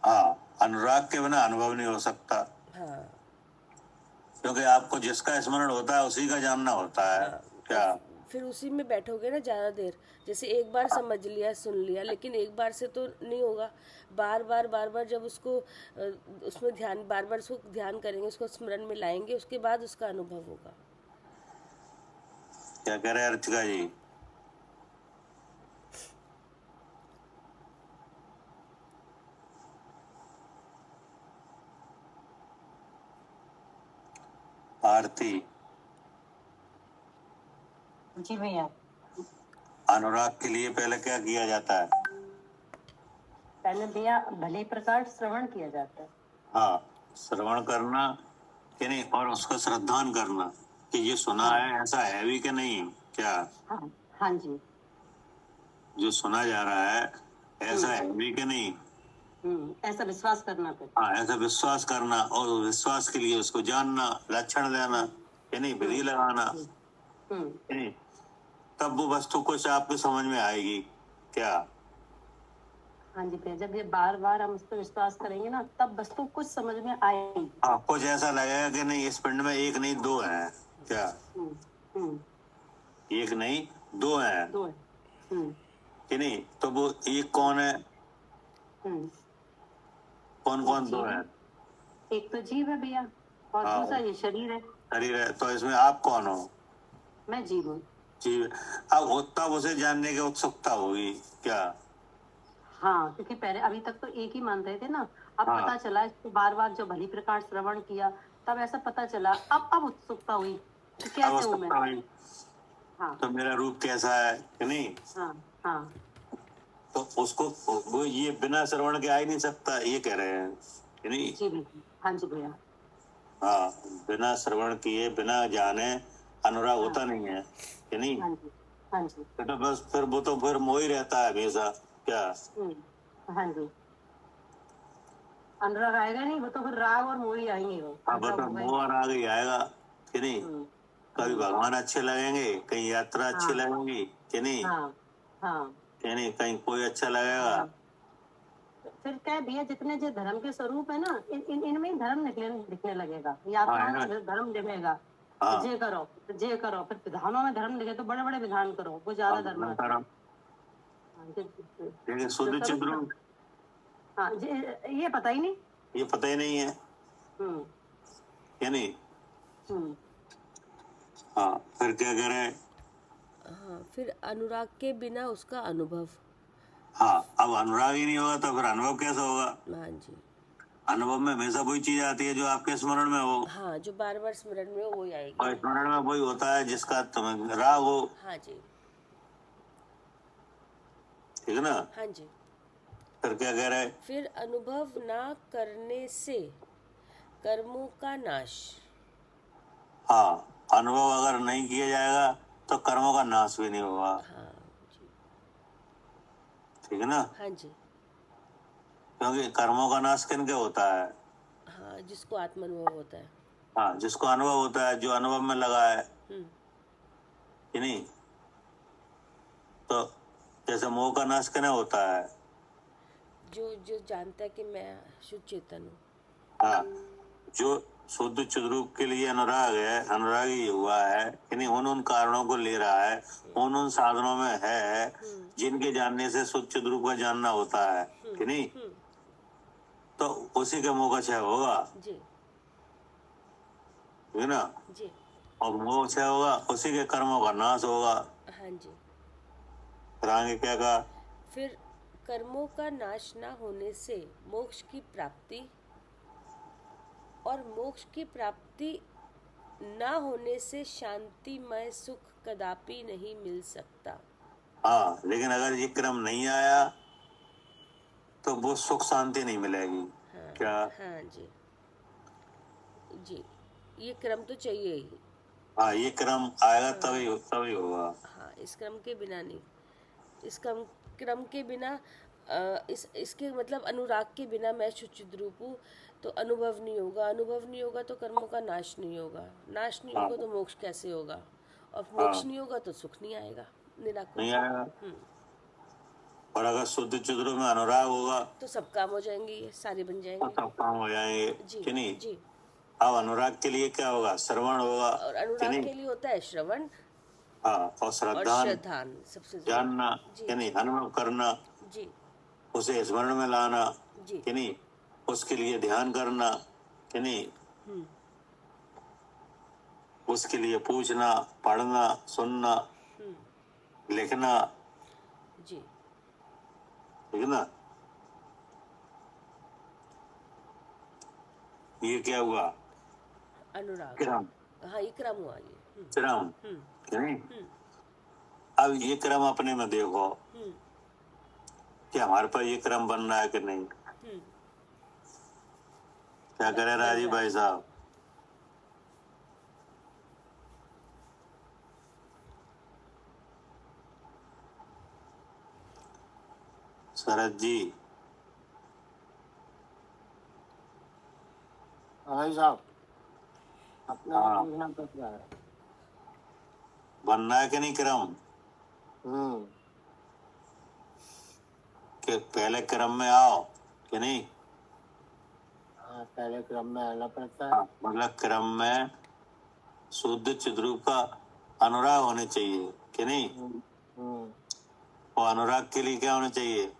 हाँ, अनुराग के बिना अनुभव नहीं हो सकता। हाँ क्योंकि आपको जिसका स्मरण होता है उसी का जानना होता है। क्या फिर उसी में बैठोगे ना ज़्यादा देर, जैसे एक बार समझ लिया सुन लिया, लेकिन एक बार से तो नहीं होगा, बार बार जब उसको उसमें ध्यान बार बार उसको ध्यान करेंगे, उसको स्मरण में लाएंगे, उसके बाद उसका अनुभव होगा। क्या कह रहे हैं अर्चिका जी? आरती, जी भैया। अनुराग के लिए पहले क्या किया जाता है? पहले भैया भले प्रकार श्रवण किया जाता है। हाँ, श्रवण करना कि नहीं, और उसको श्रद्धान करना कि ये सुना है, ऐसा है भी कि नहीं। क्या हाँ हाँ जी। जो सुना जा रहा है ऐसा है भी कि नहीं। ऐसा विश्वास करना फिर। हाँ, ऐसा विश्वास करना, और उस विश्वास के लिए उसको जानना, लक्षण देना कि नहीं, विधि लगाना कि नहीं, तब वो वस्तु कुछ आपको समझ में आएगी। क्या हाँ जी भैया, जब ये बार बार हम उस पर विश्वास करेंगे ना, तब वस्तु कुछ समझ में आएगी। हाँ, कुछ ऐसा लगेगा कि नहीं इस पिंड में एक नहीं दो हैं। क्या एक नहीं दो हैं दो है। कि नहीं, तो वो एक कौन है, कौन कौन दो है? एक तो जीव है भैया, और हाँ। दूसरा ये शरीर है। शरीर है, तो इसमें आप कौन हो? मैं जीव हूँ। जीव। अब तब उसे जानने की उत्सुकता होगी। क्या हाँ, क्योंकि पहले अभी तक तो एक ही मानते थे ना, अब हाँ। पता चला, इसको बार बार जो भली प्रकार श्रवण किया, तब ऐसा पता चला, अब उत्सुकता हुई कि कैसे हूँ मैं। उत्सुकता हुई, हाँ तो मेरा रूप कैसा है कि नहीं। हाँ हाँ तो उसको वो ये बिना श्रवण के आ ही नहीं सकता, ये कह रहे हैं कि नहीं। जी भैया। हाँ जी भैया। हाँ, बिना श्रवण किए, बिना जाने अनुराग होता नहीं है कि नहीं। हाँ जी हाँ जी। तो बस फिर वो तो फिर मोह ही रहता है हमेशा। क्या हाँ जी। अनुराग आएगा नहीं, वो तो फिर राग और मोह ही आएंगे। वो अब तो मोह और आगे ही आएगा कि नहीं। कभी भगवान अच्छे लगेंगे, कहीं यात्रा अच्छी हाँ। लगेगी कि नहीं, हाँ हाँ। कि नहीं, कहीं कोई अच्छा लगेगा। फिर क्या है भैया, जितने जो धर्म के स्वरूप है ना, इनमें ही धर्म दिखने लगेगा, यात्राओं हाँ, में धर्म दिखेगा। हाँ। जे करो, जे करो, फिर विधानों में धर्म दिखे तो बड़े बड़े विधान करो, वो ज्यादा धर्म रहता है। हाँ, लेकिन शुद्ध जो चिद्रू स्वरूप, हाँ ये पता ही नहीं। ये पता ही नहीं है हम्म कि नहीं। हम्म हाँ, फिर क्या करें। हाँ, फिर अनुराग के बिना उसका अनुभव। हाँ, अब अनुराग ही नहीं होगा तो फिर अनुभव कैसे होगा। हाँ जी। अनुभव में हमेशा वही चीज आती है जो आपके स्मरण में हो, हाँ, जो बार बार स्मरण में हो वही और आएगी। स्मरण में वही होता है जिसका तुम्हें राग हो। हाँ जी। ठीक है ना। हाँ जी। फिर क्या कह रहे। फिर अनुभव ना करने से कर्मों का नाश। हाँ, अनुभव अगर नहीं किया जाएगा तो कर्मों का नाश भी नहीं होगा। हाँ जी। ठीक है ना। हाँ जी। क्योंकि कर्मों का नाश किन के होता है। हाँ, जिसको आत्मानुभव होता है। हाँ, जिसको अनुभव होता है, जो अनुभव में लगा है कि नहीं। तो जैसे मोह का नाश किन्हें होता है, जो जो जानता है कि मैं शुद्ध चेतन हूँ। हाँ, जो शुद्ध चिद्रूप के लिए अनुराग है, अनुरागी हुआ है कि नहीं, उन कारणों को ले रहा है, उन साधनों में है जिनके जानने से शुद्ध चिद्रूप का जानना होता है कि नहीं। तो उसी के मोह का क्षय होगा। जी। ठीक है ना। जी। और मोह क्षय होगा, उसी के कर्मों का नाश होगा। हाँ जी। फिर आगे क्या कहा। फिर कर्मों का नाश ना होने से मोक्ष की प्राप्ति, और मोक्ष की प्राप्ति ना होने से शांतिमय सुख कदापि नहीं मिल सकता। हाँ, लेकिन अगर ये क्रम नहीं आया तो वो सुख शांति नहीं मिलेगी। हाँ, क्या। हाँ जी। जी, ये क्रम तो चाहिए ही। हाँ, ये क्रम आएगा तभी होगा। हाँ, इस क्रम के बिना नहीं। इस क्रम के बिना इसके मतलब अनुराग के बिना मैं शुचित रूप हूँ तो अनुभव नहीं होगा, अनुभव नहीं होगा तो कर्मों का नाश नहीं होगा, नाश नहीं होगा तो मोक्ष कैसे होगा, और मोक्ष नहीं होगा तो सुख नहीं आएगा, निराकुल नहीं आएगा। और अगर शुद्ध चिद्रूप में अनुराग होगा तो सब काम हो जाएंगे, ये सारे बन तो जाएंगे। सब काम हो जाएंगे कि नहीं। जी। अब अनुराग के लिए क्या होगा, श्रवण होगा और अनुराग के लिए होता है श्रवण हाँ, और श्रद्धान सबसे जानना कि नहीं, अनुभव करना जी, उसे स्मरण में लाना जी, कि नहीं, उसके लिए ध्यान करना कि नहीं, उसके लिए पूछना, पढ़ना, सुनना, लिखना। जी। ठीक है ना। ये क्या हुआ, अनुराग। क्रम। हाँ, ये क्रम हुआ ये। क्रम कि नहीं। अब ये क्रम अपने में देखो कि हमारे पास ये क्रम बन रहा है कि नहीं। क्या करे राजीव भाई साहब। शरद जी। भाई साहब अपना हाँ। पूछना तो क्या है। बनना है कि नहीं क्रम, कि पहले क्रम में आओ कि नहीं। हाँ, पहले क्रम में आना पड़ता है। मतलब क्रम में शुद्ध चिद्रूप का अनुराग होने चाहिए कि नहीं। और अनुराग के लिए क्या होना चाहिए,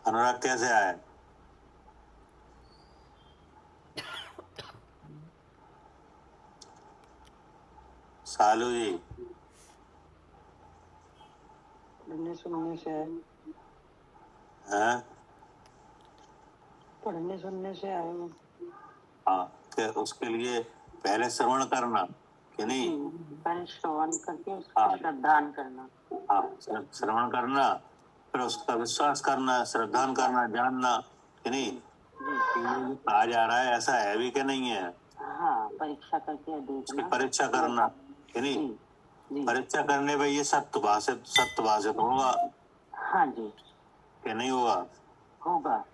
अनुराग कैसे आए। सालू जी। पढ़ने सुनने से हैं। पढ़ने सुनने से आए वो। हाँ, कि उसके लिए पहले श्रवण करना कि नहीं। पहले श्रवण करके उसका श्रद्धान करना। हाँ, श्रवण करना, फिर उसका विश्वास करना, श्रद्धान करना, जानना कि नहीं। कहा जा रहा है ऐसा है भी कि नहीं है, हाँ, परीक्षा करके उसकी देखना। परीक्षा करना कि नहीं। जी परीक्षा करने पे ये सत्य भाषित होगा हाँ जी कि नहीं होगा? होगा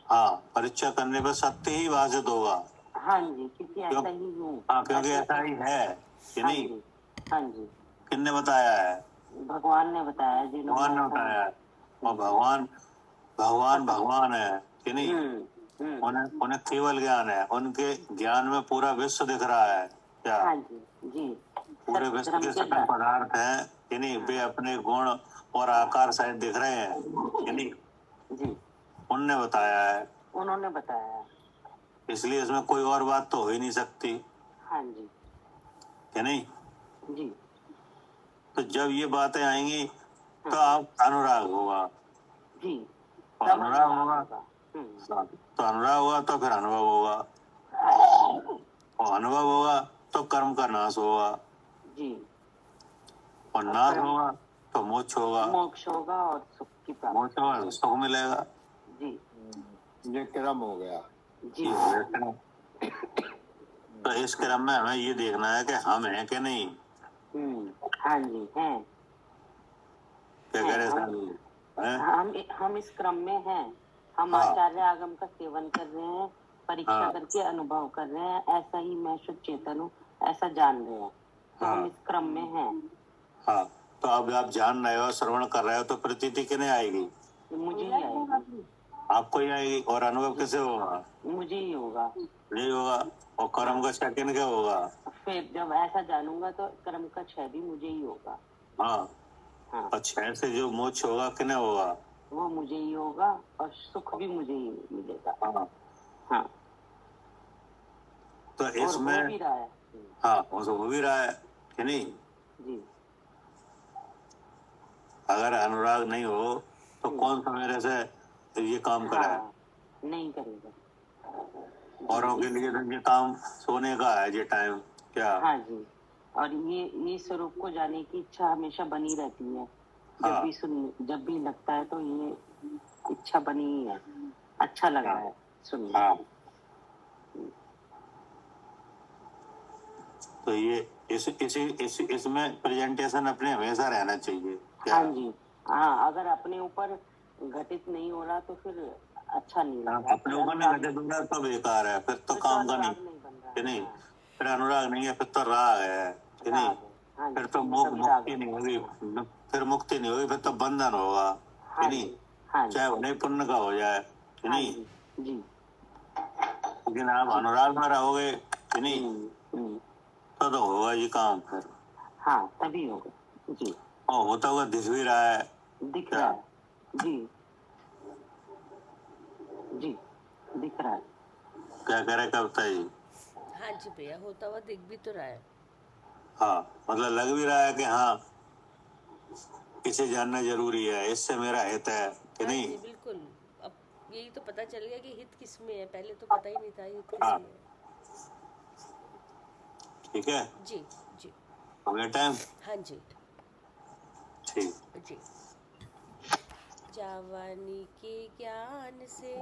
हाँ, परीक्षा करने पे सत्य ही भाषित होगा। हाँ जी क्योंकि क्यों? ऐसा ही हूँ हाँ, क्योंकि ऐसा ही है कि हाँ नहीं? जी हाँ जी किसने बताया है? भगवान ने बताया भगवान ने जिन्होंने बताया है। और भगवान है कि नहीं? उन्हें केवल ज्ञान है, उनके ज्ञान में पूरा विश्व दिख रहा है। क्या हाँ जी जी पूरे सत्य विश्व धर्म के के सकल पदार्थ हैं कि नहीं? वे अपने गुण और आकार सहित दिख रहे हैं कि नहीं? जी उनने बताया है, उन्होंने बताया इसलिए इसमें कोई और बात तो हो ही नहीं सकती हाँ जी कि नहीं? जी तो जब ये बातें आएंगी तो आप अनुराग होगा, जी और तब अनुराग अनुराग होगा होगा तो अनुराग होगा तो फिर अनुभव होगा, और अनुभव होगा तो कर्म का नाश होगा, जी और नाश होगा तो मोक्ष होगा, मोक्ष होगा और सुख की प्राप्ति मोक्ष होगा तो सुख मिलेगा। जी ये क्रम हो गया। जी तो इस क्रम में हमें ये देखना है कि हम हैं कि नहीं। हाँ जी हैं क्या कह रहे हैं? हम इस क्रम में हैं हम हाँ। आचार्य आगम का सेवन कर रहे हैं परीक्षा हाँ। करके अनुभव कर रहे हैं ऐसा ही मैं शुद्ध चेतन हूँ ऐसा जान रहे हैं तो हाँ। हम इस क्रम में हैं हाँ, तो अब आप जान रहे हो, श्रवण कर रहे हो, तो प्रतीति किन्हें आएगी? मुझे ही आएगी आपको ही आएगी। और अनुभव किसे होगा? मुझे ही होगा यही होगा। और कर्म का सेकंड क्या होगा? फिर जब ऐसा जानूंगा तो कर्म का क्षय भी मुझे ही होगा हाँ, हाँ और क्षय से जो मोक्ष होगा किन्हें होगा? वो मुझे ही होगा और सुख भी मुझे ही मिलेगा हाँ, हाँ तो और हो इसमें भी रहा है हाँ, वो हो भी रहा है कि नहीं? जी अगर अनुराग नहीं हो तो कौन सा मेरे से ये काम करे? हाँ नहीं करेगा औरों के लिए तो ये काम सोने का है, ये टाइम क्या? हाँ जी और ये स्वरूप को जाने की इच्छा हमेशा बनी रहती है हाँ। जब भी लगता है तो ये इच्छा बनी ही है अच्छा लग रहा है सुनने हाँ, तो ये इसमें प्रेजेंटेशन अपने हमेशा रहना चाहिए क्या? हाँ जी हाँ अगर अपने ऊपर घटित नहीं हो रहा तो फिर अच्छा नहीं लगता अपने ऊपर नहीं घटित हो रहा तो बेकार है, फिर तो काम का नहीं बन रहा कि नहीं? हाँ, फिर अनुराग नहीं है, फिर तो राग है कि नहीं? राग है, हाँ फिर जी, तो तभी राग मुक्ति नहीं होगी, फिर मुक्ति नहीं होगी, फिर तो बंधन होगा कि हाँ नहीं? जी, हाँ जी, चाहे भले पुण्य का हो जाए कि हाँ नहीं? जी, जी लेकिन आप अनुराग में रहोगे कि नहीं तो होगा ये काम फिर। हाँ तभी होगा जी और होता हुआ दिख भी रहा है दिख क्या? रहा है जी जी दिख रहा है क्या कह रहे कविता जी? हाँ जी भैया, होता हुआ दिख भी तो रहा है। हाँ, मतलब लग भी रहा है कि हाँ इसे जानना जरूरी है, इससे मेरा हित है कि हाँ नहीं? जी बिल्कुल। अब यही तो पता चल गया कि हित किस में है, पहले तो पता ही नहीं था हित किस हाँ। में है। ठीक है, जी जी हो गया टाइम? हाँ जी ठीक। जी। जवानी के ज्ञान से